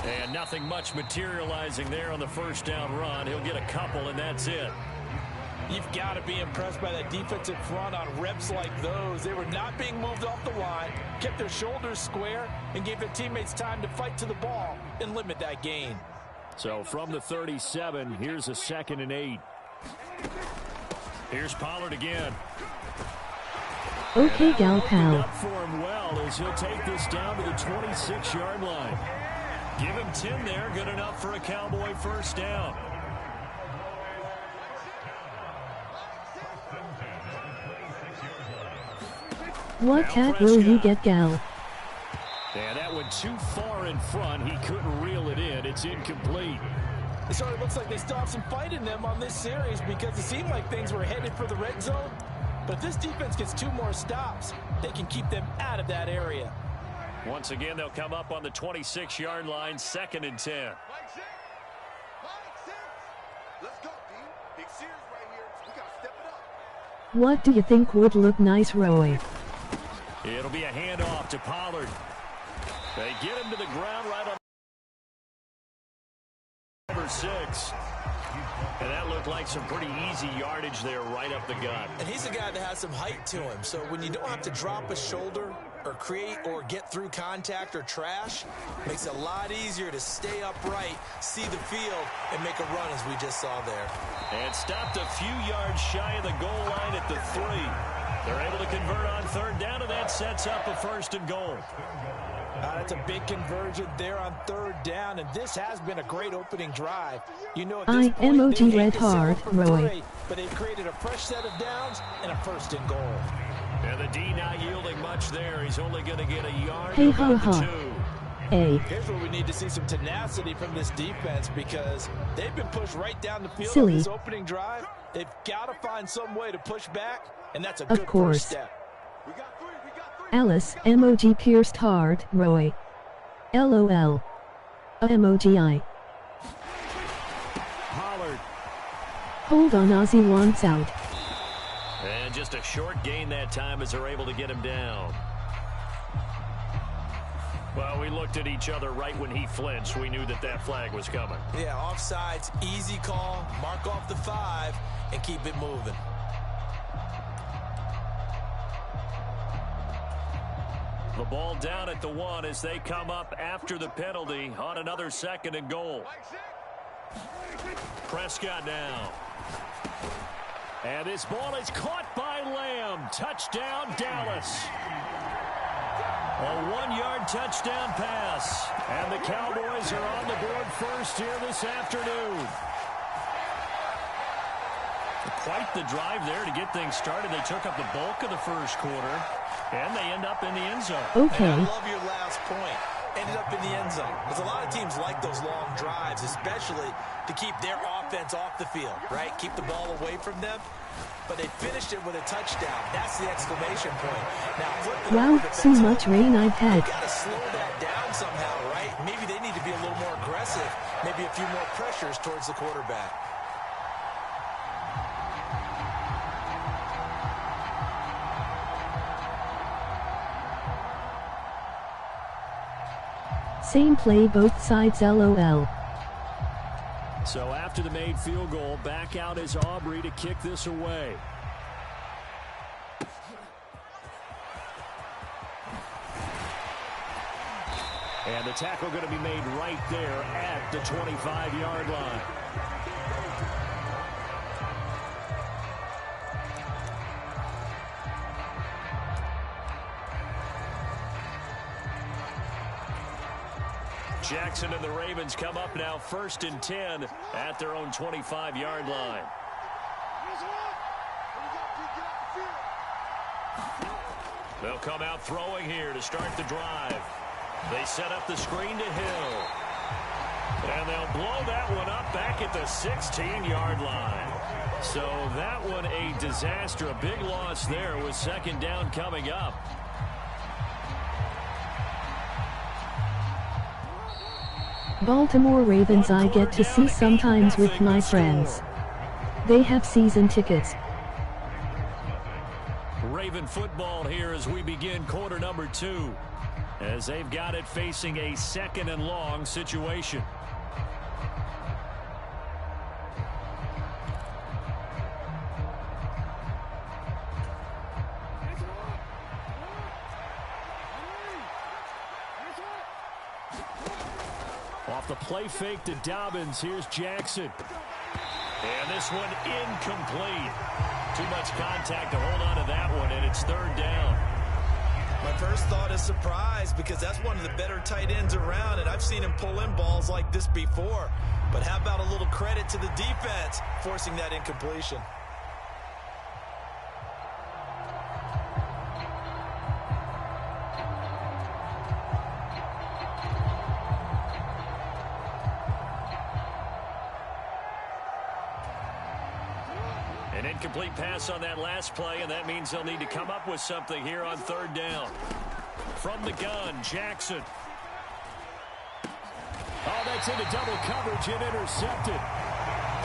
And nothing much materializing there on the first down run. He'll get a couple, and that's it. You've got to be impressed by that defensive front on reps like those. They were not being moved off the line, kept their shoulders square, and gave their teammates time to fight to the ball and limit that gain. So from the 37, here's a 2nd and 8. Here's Pollard again. Okay, gal Opened pal. up for him well as he'll take this down to the 26-yard line. Give him 10 there, good enough for a Cowboy first down. What cat will you get, gal? And that went too far in front. He couldn't reel it in. It's incomplete. It sort of looks like they still have some fight in them on this series because it seemed like things were headed for the red zone. But if this defense gets 2 more stops, they can keep them out of that area. Once again, they'll come up on the 26-yard line, 2nd and 10. Let's go, D. Big series right here. We got to step it up. What do you think would look nice, Roy? It'll be a handoff to Pollard. They get him to the ground right on number 6. And that looked like some pretty easy yardage there right up the gut. And he's a guy that has some height to him. So when you don't have to drop a shoulder or create or get through contact or trash, it makes it a lot easier to stay upright, see the field, and make a run as we just saw there. And stopped a few yards shy of the goal line at the 3. They're able to convert on third down, and that sets up a 1st and goal. That's a big conversion there on third down, and this has been a great opening drive. You know, at I this point, emoji they red hate to settle heart, for Roy. 3, but they've created a fresh set of downs and a 1st and goal. And the D not yielding much there. He's only going to get a yard. Hey, about ha, the ha. 2. A. Here's where we need to see some tenacity from this defense because they've been pushed right down the field Silly. on this opening drive. They've got to find some way to push back, and that's a Of good course. first step. We got 3. We got 3. Alice, emoji pierced heart, Roy. LOL. Emoji I. Pollard. Hold on, Ozzy wants out. And just a short gain that time as they're able to get him down. Well, we looked at each other right when he flinched. We knew that that flag was coming. Yeah, offsides, easy call, mark off the 5, and keep it moving. The ball down at the 1 as they come up after the penalty on another 2nd and goal. Prescott now. And this ball is caught by Lamb. Touchdown, Dallas. A 1-yard touchdown pass. And the Cowboys are on the board first here this afternoon. Quite the drive there to get things started. They took up the bulk of the first quarter, and they end up in the end zone. Okay. And I love your last point. Ended up in the end zone. Because a lot of teams like those long drives, especially to keep their offense off the field, right? Keep the ball away from them. But they finished it with a touchdown. That's the exclamation point. Now, wow, so much rain I've had. Got to slow that down somehow, right? Maybe they need to be a little more aggressive. Maybe a few more pressures towards the quarterback. Same play both sides LOL. So after the made field goal, back out is Aubrey to kick this away. And the tackle going to be made right there at the 25-yard line. Jackson and the Ravens come up now 1st and 10 at their own 25-yard line. They'll come out throwing here to start the drive. They set up the screen to Hill. And they'll blow that one up back at the 16-yard line. So that one a disaster, a big loss there with 2nd down coming up. Baltimore Ravens I get to see sometimes with my friends. They have season tickets. Raven football here as we begin quarter number 2. As they've got it facing a 2nd and long situation. Off the play fake to Dobbins. Here's Jackson. And this one incomplete. Too much contact to hold on to that one, and it's 3rd down. My first thought is surprise because that's one of the better tight ends around, and I've seen him pull in balls like this before. But how about a little credit to the defense forcing that incompletion? An incomplete pass on that last play, and that means they'll need to come up with something here on 3rd down. From the gun, Jackson. Oh, that's into double coverage and intercepted.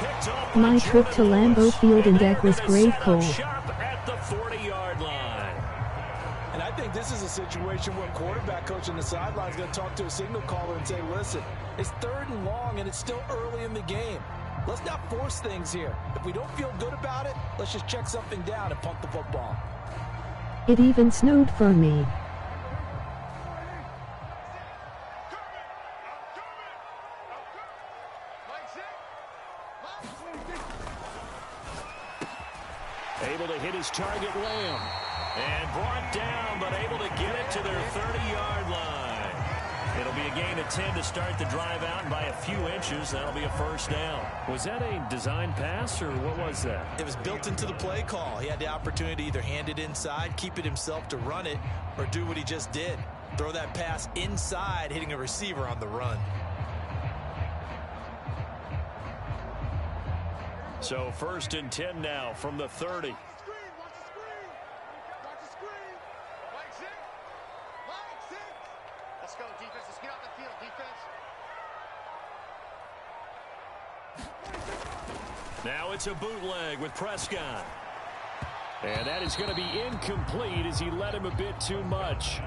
Picked off My trip to Lambeau Field and deck was great, Cole. Sharp at the 40-yard line. And I think this is a situation where a quarterback coach on the sideline is going to talk to a signal caller and say, listen, it's 3rd and long and it's still early in the game. Let's not force things here. If we don't feel good about it, let's just check something down and punt the football. It even snowed for me. Able to hit his target, Lamb. And brought down, but able to get it to their 30-yard line. It'll be a gain of 10 to start the drive out, and by a few inches, that'll be a 1st down. Was that a design pass, or what was that? It was built into the play call. He had the opportunity to either hand it inside, keep it himself to run it, or do what he just did. Throw that pass inside, hitting a receiver on the run. So 1st and 10 now from the 30. Let's go, defense. Let's get off the field, defense. Now it's a bootleg with Prescott. And that is going to be incomplete as he led him a bit too much.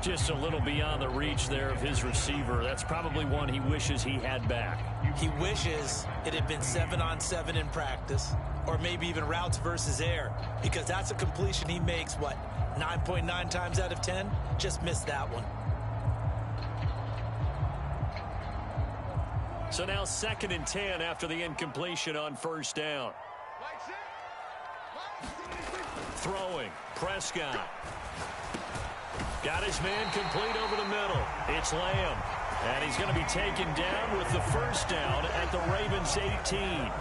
Just a little beyond the reach there of his receiver. That's probably one he wishes he had back. He wishes it had been 7-on-7 in practice, or maybe even routes versus air, because that's a completion he makes, 9.9 times out of 10? Just missed that one. So now 2nd and 10 after the incompletion on 1st down. Throwing, Prescott. Got his man complete over the middle. It's Lamb. And he's going to be taken down with the first down at the Ravens 18.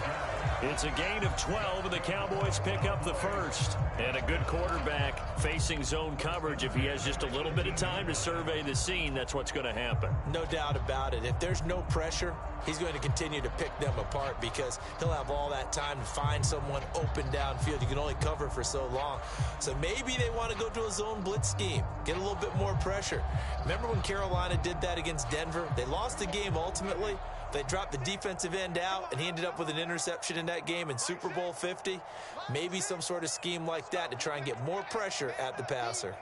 It's a gain of 12, and the Cowboys pick up the first. And a good quarterback facing zone coverage. If he has just a little bit of time to survey the scene, that's what's going to happen. No doubt about it. If there's no pressure, he's going to continue to pick them apart because he'll have all that time to find someone open downfield. You can only cover for so long. So maybe they want to go to a zone blitz scheme, get a little bit more pressure. Remember when Carolina did that against Denver? They lost the game ultimately. They dropped the defensive end out, and he ended up with an interception in that game in Super Bowl 50. Maybe some sort of scheme like that to try and get more pressure at the passer.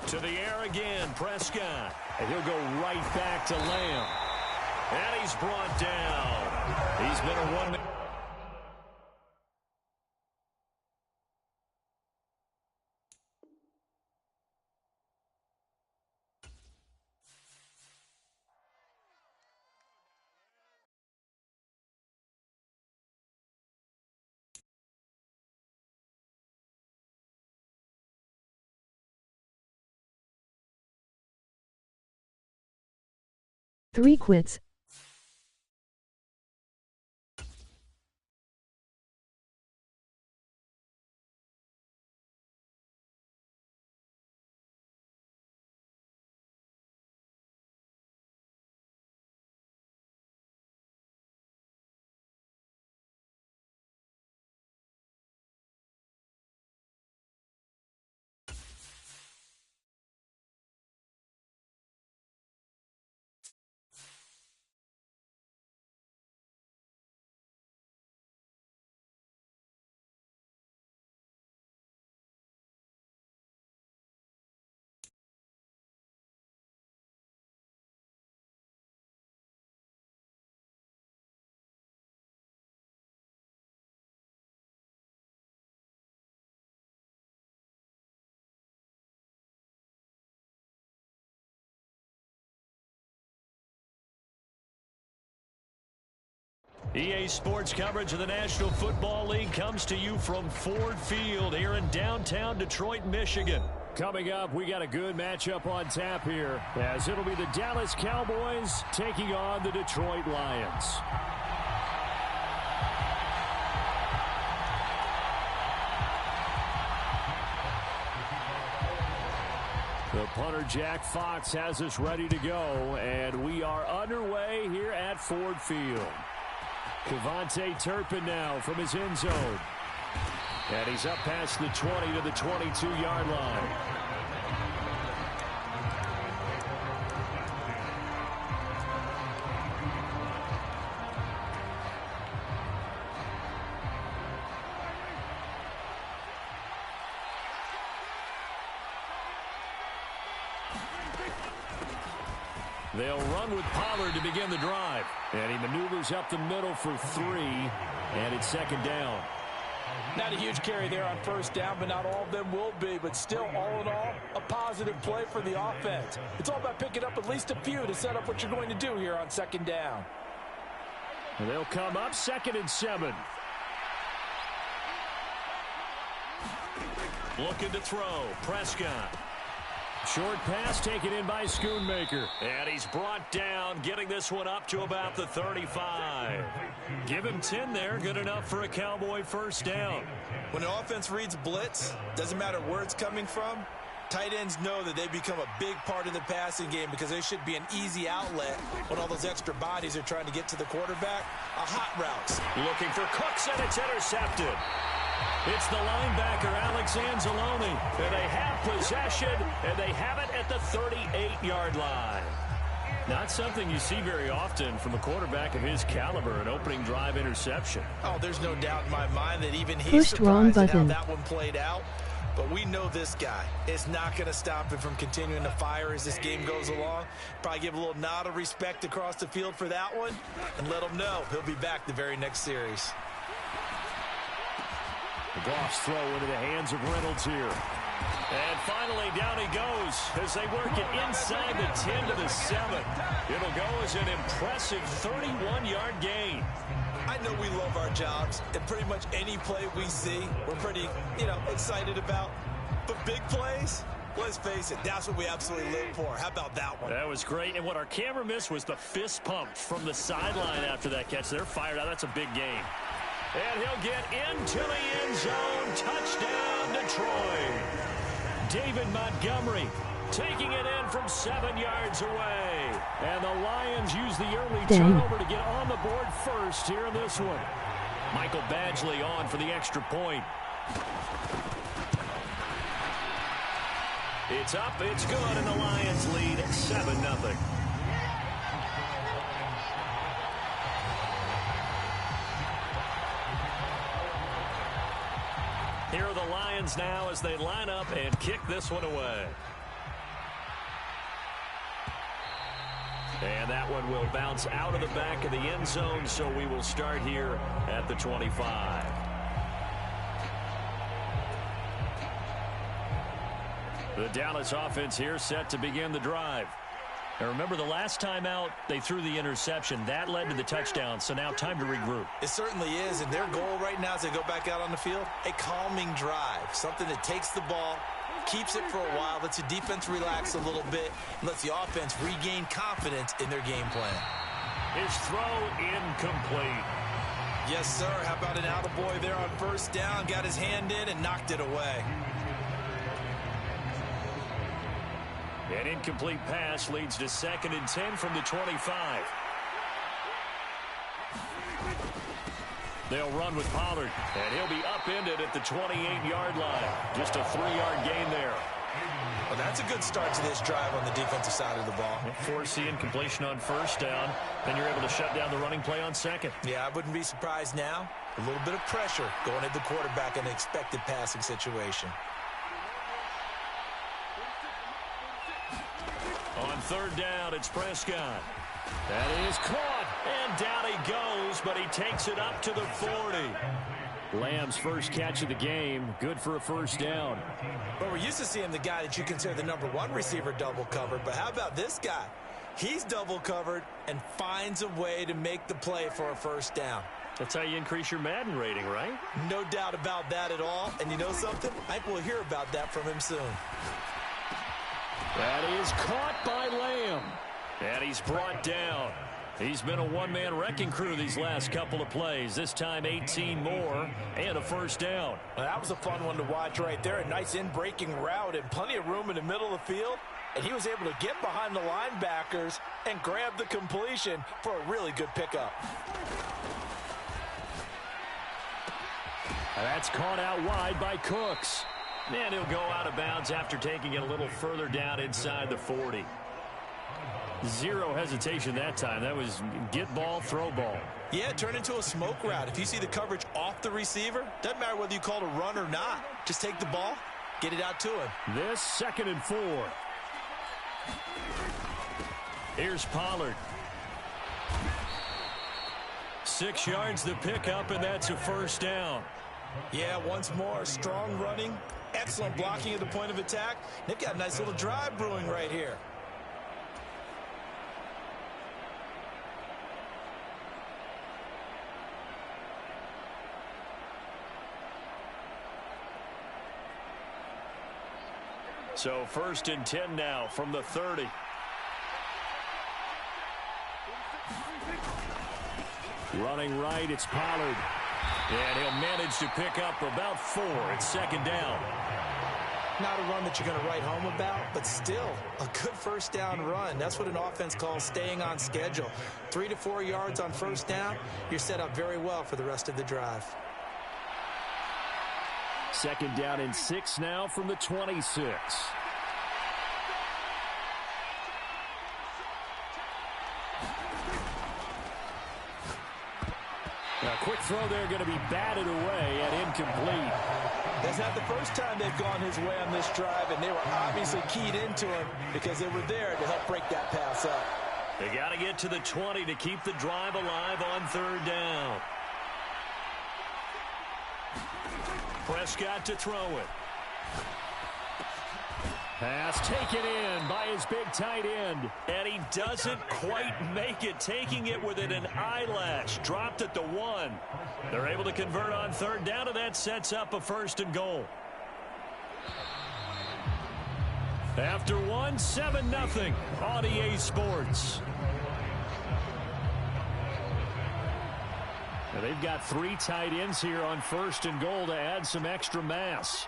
To the air again, Prescott. And he'll go right back to Lamb. And he's brought down. He's been a one-man. Three quits. EA Sports coverage of the National Football League comes to you from Ford Field here in downtown Detroit, Michigan. Coming up, we got a good matchup on tap here, as it'll be the Dallas Cowboys taking on the Detroit Lions. The punter, Jack Fox, has us ready to go, and we are underway here at Ford Field. Kevontae Turpin now from his end zone. And he's up past the 20 to the 22-yard line. They'll run with Pollard to begin the drive. And he maneuvers up the middle for 3. And it's second down. Not a huge carry there on first down, but not all of them will be. But still, all in all, a positive play for the offense. It's all about picking up at least a few to set up what you're going to do here on second down. And they'll come up 2nd and 7. Looking to throw. Prescott. Short pass taken in by Schoonmaker. And he's brought down, getting this one up to about the 35. Give him 10 there, good enough for a Cowboy first down. When an offense reads blitz, doesn't matter where it's coming from, tight ends know that they become a big part of the passing game because they should be an easy outlet when all those extra bodies are trying to get to the quarterback. A hot route. Looking for Cooks, and it's intercepted. It's the linebacker, Alex Anzalone. And they have possession, and they have it at the 38-yard line. Not something you see very often from a quarterback of his caliber, an opening drive interception. Oh, there's no doubt in my mind that even he's Pushed wrong surprised at how button. that one played out. But we know this guy is not going to stop him from continuing to fire as this game goes along. Probably give a little nod of respect across the field for that one and let him know he'll be back the very next series. The Goff's throw into the hands of Reynolds here. And finally, down he goes as they work it inside the 10 to the 7. It'll go as an impressive 31-yard gain. I know we love our jobs, and pretty much any play we see, we're pretty, excited about. But big plays, let's face it, that's what we absolutely live for. How about that one? That was great. And what our camera missed was the fist pump from the sideline after that catch. They're fired out. That's a big gain. And he'll get into the end zone. Touchdown, Detroit. David Montgomery taking it in from 7 yards away. And the Lions use the early turnover to get on the board first here in this one. Michael Badgley on for the extra point. It's up, it's good, and the Lions lead 7-0. Here are the Lions now as they line up and kick this one away. And that one will bounce out of the back of the end zone, so we will start here at the 25. The Dallas offense here set to begin the drive. And remember, the last time out, they threw the interception. That led to the touchdown, so now time to regroup. It certainly is, and their goal right now as they go back out on the field, a calming drive, something that takes the ball, keeps it for a while, lets the defense relax a little bit, and lets the offense regain confidence in their game plan. His throw incomplete. Yes, sir. How about an attaboy there on first down? Got his hand in and knocked it away. An incomplete pass leads to 2nd and 10 from the 25. They'll run with Pollard, and he'll be upended at the 28-yard line. Just a 3-yard gain there. Well, that's a good start to this drive on the defensive side of the ball. Force the incompletion on first down, then you're able to shut down the running play on 2nd. Yeah, I wouldn't be surprised now. A little bit of pressure going at the quarterback in an expected passing situation. On 3rd down, it's Prescott. That is caught, and down he goes, but he takes it up to the 40. Lamb's first catch of the game, good for a first down. But we're used to seeing the guy that you consider the #1 receiver double covered, but how about this guy? He's double covered and finds a way to make the play for a first down. That's how you increase your Madden rating, right? No doubt about that at all, and you know something? I think we'll hear about that from him soon. That is caught by Lamb. And he's brought down. He's been a one-man wrecking crew these last couple of plays. This time 18 more and a first down. Well, that was a fun one to watch right there. A nice in-breaking route and plenty of room in the middle of the field. And he was able to get behind the linebackers and grab the completion for a really good pickup. That's caught out wide by Cooks. And he'll go out of bounds after taking it a little further down inside the 40. Zero hesitation that time. That was get ball, throw ball. Yeah, turn into a smoke route. If you see the coverage off the receiver, doesn't matter whether you call it a run or not. Just take the ball, get it out to him. This 2nd and 4. Here's Pollard. 6 yards the pickup, and that's a first down. Yeah, once more, strong running, excellent blocking at the point of attack. They've got a nice little drive brewing right here. So 1st and 10 now from the 30. Running right, it's Pollard. And he'll manage to pick up about 4. It's 2nd down. Not a run that you're going to write home about, but still a good first down run. That's what an offense calls staying on schedule. 3 to 4 yards on first down, you're set up very well for the rest of the drive. 2nd down and 6 now from the 26. A quick throw there going to be batted away and incomplete. That's not the first time they've gone his way on this drive, and they were obviously keyed into him because they were there to help break that pass up. They got to get to the 20 to keep the drive alive on 3rd down. Prescott to throw it. Pass taken in by his big tight end. And he doesn't quite make it, taking it within an eyelash. Dropped at the 1. They're able to convert on third down, and that sets up a 1st and goal. After 1, 7-0 on EA Sports. And they've got 3 tight ends here on 1st and goal to add some extra mass.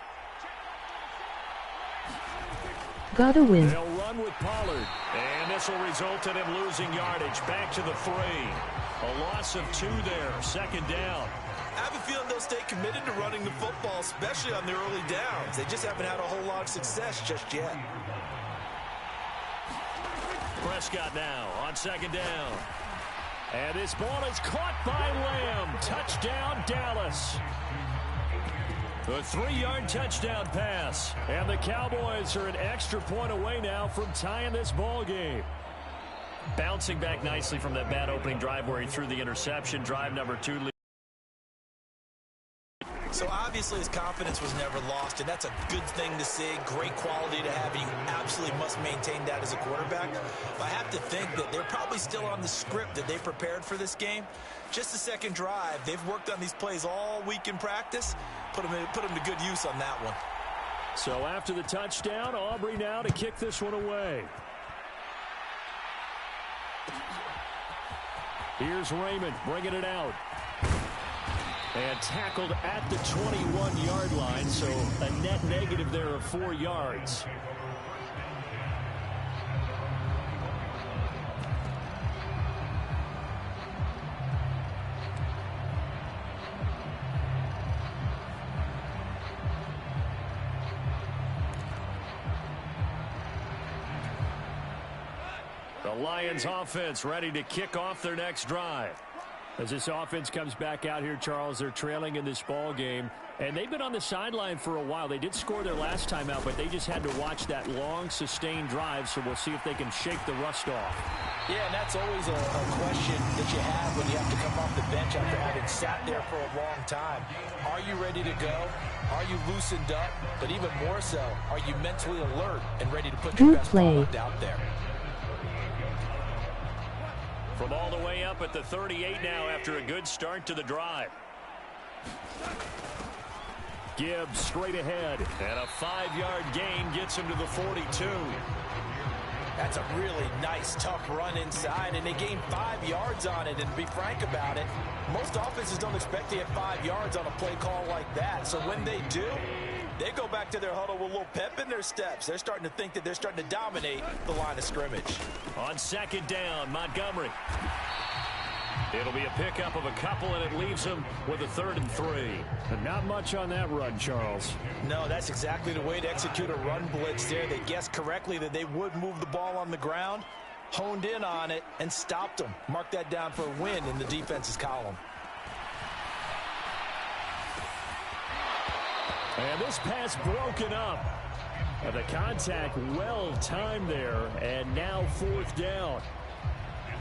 Gotta win. They'll run with Pollard. And this will result in him losing yardage. Back to the 3. A loss of 2 there. 2nd down. I have a feeling they'll stay committed to running the football, especially on their early downs. They just haven't had a whole lot of success just yet. Prescott now on 2nd down. And this ball is caught by Lamb. Touchdown, Dallas. A 3-yard touchdown pass. And the Cowboys are an extra point away now from tying this ball game. Bouncing back nicely from that bad opening drive where he threw the interception. Drive number 2. So obviously his confidence was never lost, and that's a good thing to see. Great quality to have. You absolutely must maintain that as a quarterback. But I have to think that they're probably still on the script that they prepared for this game. Just the second drive. They've worked on these plays all week in practice. Put them to good use on that one. So after the touchdown, Aubrey now to kick this one away. Here's Raymond bringing it out. And tackled at the 21-yard line, so a net negative there of 4 yards. The Lions offense ready to kick off their next drive. As this offense comes back out here, Charles, they're trailing in this ball game. And they've been on the sideline for a while. They did score their last time out, but they just had to watch that long, sustained drive. So we'll see if they can shake the rust off. Yeah, and that's always a question that you have when you have to come off the bench after having sat there for a long time. Are you ready to go? Are you loosened up? But even more so, are you mentally alert and ready to put your best product out there? From all the way up at the 38 now after a good start to the drive. Gibbs straight ahead. And a 5-yard gain gets him to the 42. That's a really nice, tough run inside, and they gained 5 yards on it. And to be frank about it, most offenses don't expect to get 5 yards on a play call like that. So when they do, they go back to their huddle with a little pep in their steps. They're starting to think that they're starting to dominate the line of scrimmage. On 2nd down, Montgomery. It'll be a pickup of a couple, and it leaves them with a 3rd and 3. And not much on that run, Charles. No, that's exactly the way to execute a run blitz there. They guessed correctly that they would move the ball on the ground, honed in on it, and stopped them. Mark that down for a win in the defense's column. And this pass broken up. And the contact well timed there, and now 4th down.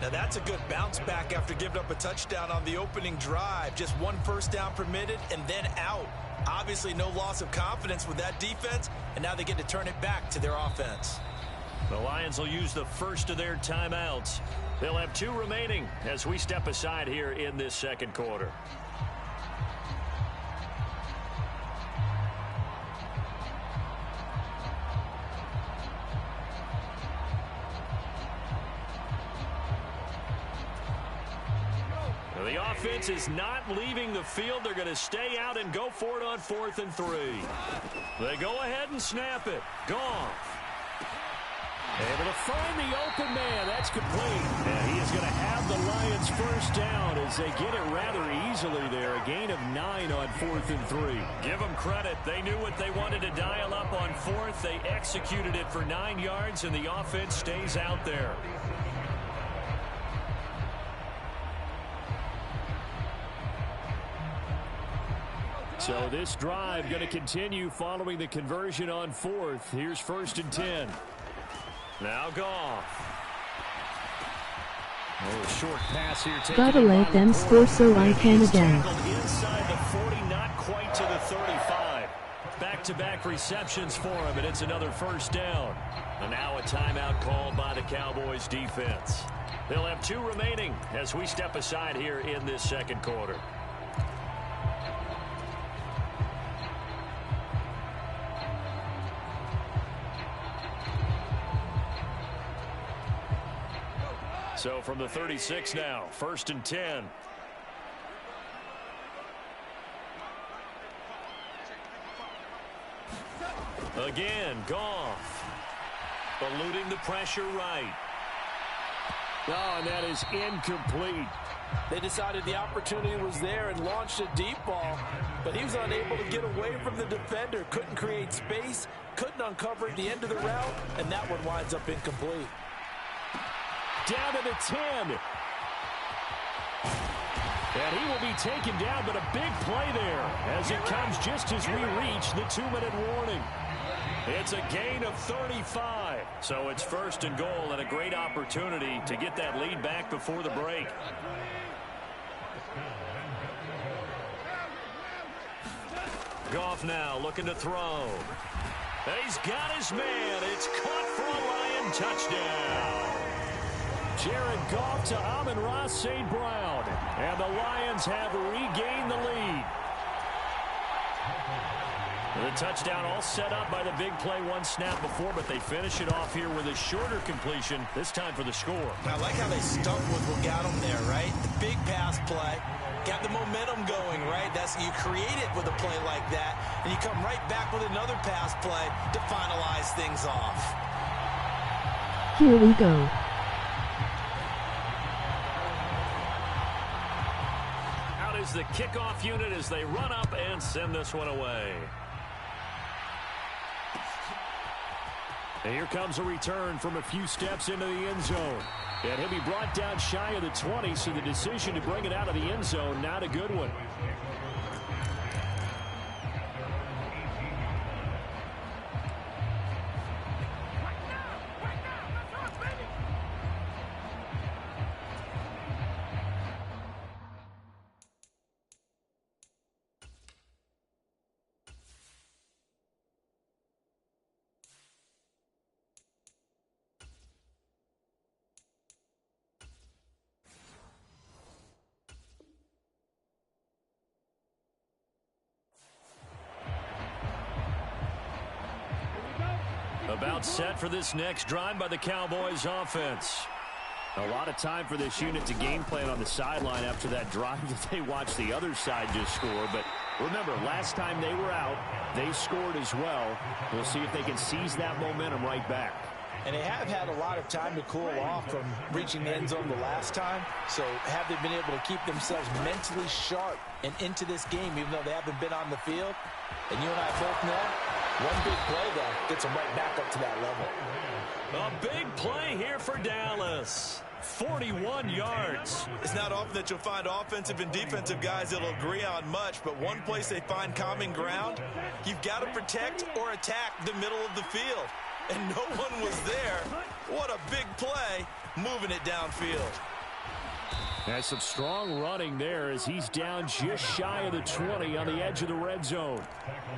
Now that's a good bounce back after giving up a touchdown on the opening drive. Just 1 first down permitted and then out. Obviously no loss of confidence with that defense, and now they get to turn it back to their offense. The Lions will use the first of their timeouts. They'll have 2 remaining as we step aside here in this 2nd quarter. The offense is not leaving the field. They're going to stay out and go for it on 4th and 3. They go ahead and snap it. Goff. Able to find the open man. That's complete. And he is going to have the Lions first down as they get it rather easily there. A gain of 9 on 4th and 3. Give them credit. They knew what they wanted to dial up on 4th. They executed it for 9 yards, and the offense stays out there. So this drive going to continue following the conversion on 4th. Here's 1st and 10. Now Goff. Oh, short pass here. Gotta let them score so I can again. Inside the 40, not quite to the 35. Back back-to-back receptions for him, and it's another first down. And now a timeout called by the Cowboys defense. They'll have 2 remaining as we step aside here in this second quarter. So from the 36 now, 1st and 10. Again, Goff. Eluding the pressure right. Oh, and that is incomplete. They decided the opportunity was there and launched a deep ball, but he was unable to get away from the defender. Couldn't create space, couldn't uncover at the end of the route, and that one winds up incomplete. Down to the 10. And he will be taken down, but a big play there as it comes just as we reach the 2-minute warning. It's a gain of 35. So it's 1st and goal and a great opportunity to get that lead back before the break. Goff now looking to throw. He's got his man. It's caught for a Lion touchdown. Jared Goff to Amon-Ra St. Brown. And the Lions have regained the lead. The touchdown all set up by the big play 1 snap before, but they finish it off here with a shorter completion, this time for the score. I like how they stuck with what got them there, right? The big pass play, got the momentum going, right? You create it with a play like that, and you come right back with another pass play to finalize things off. Here we go. Out is the kickoff unit as they run up and send this one away. And here comes a return from a few steps into the end zone. And he'll be brought down shy of the 20, so the decision to bring it out of the end zone, not a good one. About set for this next drive by the Cowboys offense. A lot of time for this unit to game plan on the sideline after that drive that they watched the other side just score. But remember, last time they were out, they scored as well. We'll see if they can seize that momentum right back. And they have had a lot of time to cool off from reaching the end zone the last time. So have they been able to keep themselves mentally sharp and into this game, even though they haven't been on the field? And you and I both know, one big play, though, gets them right back up to that level. A big play here for Dallas. 41 yards. It's not often that you'll find offensive and defensive guys that'll agree on much, but one place they find common ground, you've got to protect or attack the middle of the field. And no one was there. What a big play, moving it downfield. That's some strong running there as he's down just shy of the 20 on the edge of the red zone.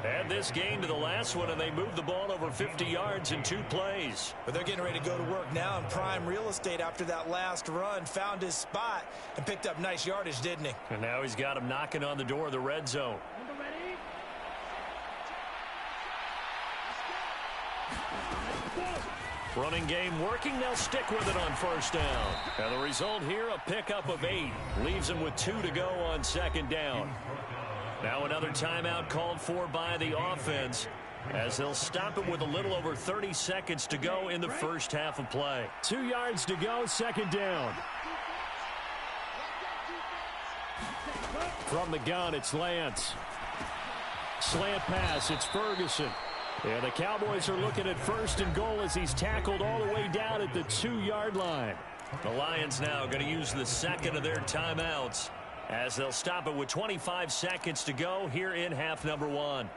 Add this game to the last one, and they moved the ball over 50 yards in 2 plays. But they're getting ready to go to work now in prime real estate after that last run. Found his spot and picked up nice yardage, didn't he? And now he's got him knocking on the door of the red zone. Running game working. They'll stick with it on first down. And the result here, a pickup of 8. Leaves them with 2 to go on second down. Now another timeout called for by the offense as they'll stop it with a little over 30 seconds to go in the first half of play. 2 yards to go, second down. From the gun, it's Lance. Slant pass, it's Ferguson. And the Cowboys are looking at first and goal as he's tackled all the way down at the 2-yard line. The Lions now going to use the second of their timeouts as they'll stop it with 25 seconds to go here in half number 1.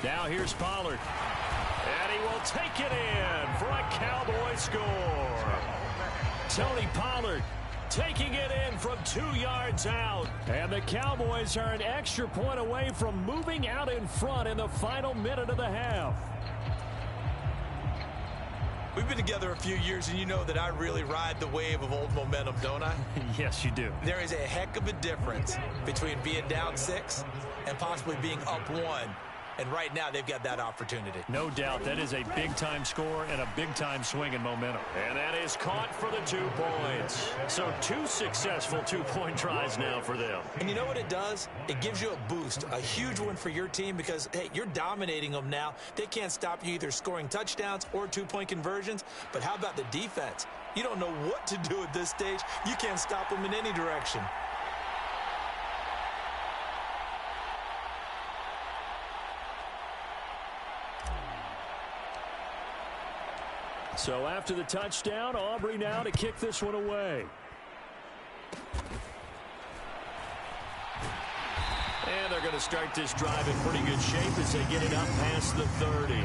Now here's Pollard. And he will take it in for a Cowboy score. Tony Pollard taking it in from 2 yards out. And the Cowboys are an extra point away from moving out in front in the final minute of the half. We've been together a few years, and you know that I really ride the wave of old momentum, don't I? Yes, you do. There is a heck of a difference between being down 6 and possibly being up 1. And right now, they've got that opportunity. No doubt. That is a big-time score and a big-time swing in momentum. And that is caught for the 2 points. So 2 successful 2-point tries now for them. And you know what it does? It gives you a boost, a huge one for your team because, hey, you're dominating them now. They can't stop you either scoring touchdowns or 2-point conversions. But how about the defense? You don't know what to do at this stage. You can't stop them in any direction. So after the touchdown, Aubrey now to kick this one away. And they're going to start this drive in pretty good shape as they get it up past the 30.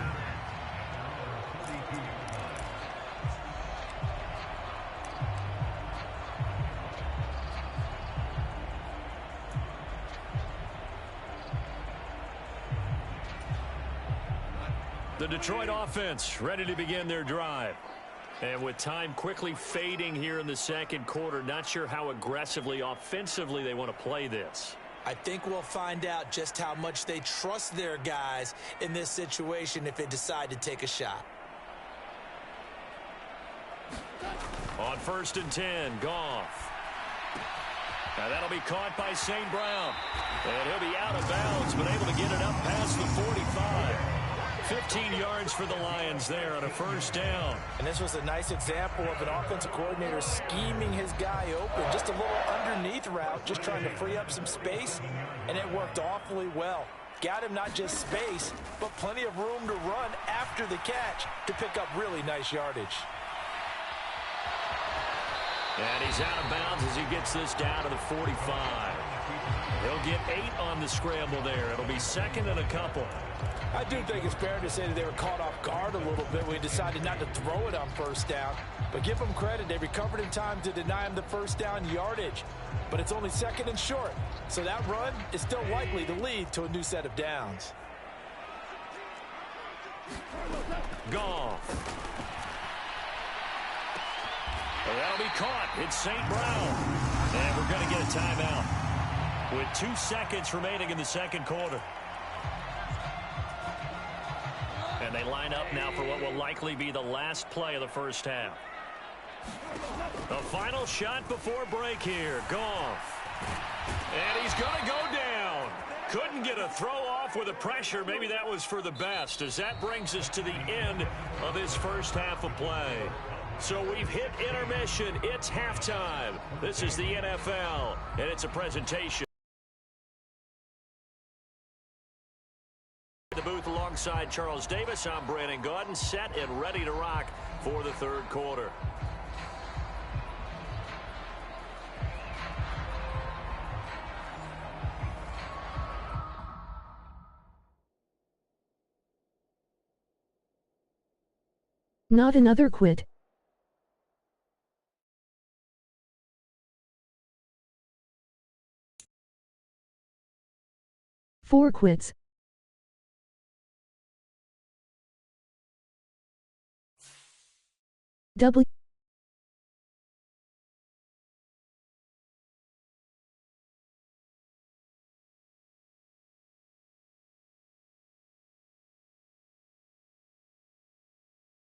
The Detroit offense ready to begin their drive. And with time quickly fading here in the second quarter, not sure how aggressively, offensively they want to play this. I think we'll find out just how much they trust their guys in this situation if they decide to take a shot. On 1st and 10, Goff. Now that'll be caught by St. Brown. And he'll be out of bounds, but able to get it up past the 45. 15 yards for the Lions there on a 1st down. And this was a nice example of an offensive coordinator scheming his guy open. Just a little underneath route, just trying to free up some space, and it worked awfully well. Got him not just space, but plenty of room to run after the catch to pick up really nice yardage. And he's out of bounds as he gets this down to the 45. He'll get 8 on the scramble there. It'll be 2nd and a couple. I do think it's fair to say that they were caught off guard a little bit when he decided not to throw it on 1st down. But give them credit. They recovered in time to deny him the 1st down yardage. But it's only 2nd and short. So that run is still likely to lead to a new set of downs. Goff. Well, that'll be caught. It's St. Brown. And we're going to get a timeout with 2 seconds remaining in the second quarter. And they line up now for what will likely be the last play of the 1st half. The final shot before break here. Goff. And he's going to go down. Couldn't get a throw off with the pressure. Maybe that was for the best, as that brings us to the end of this 1st half of play. So we've hit intermission. It's halftime. This is the NFL, and it's a presentation. The booth alongside Charles Davis. I'm Brandon Gaudin, set and ready to rock for the 3rd quarter. Not another quit. Four quits. W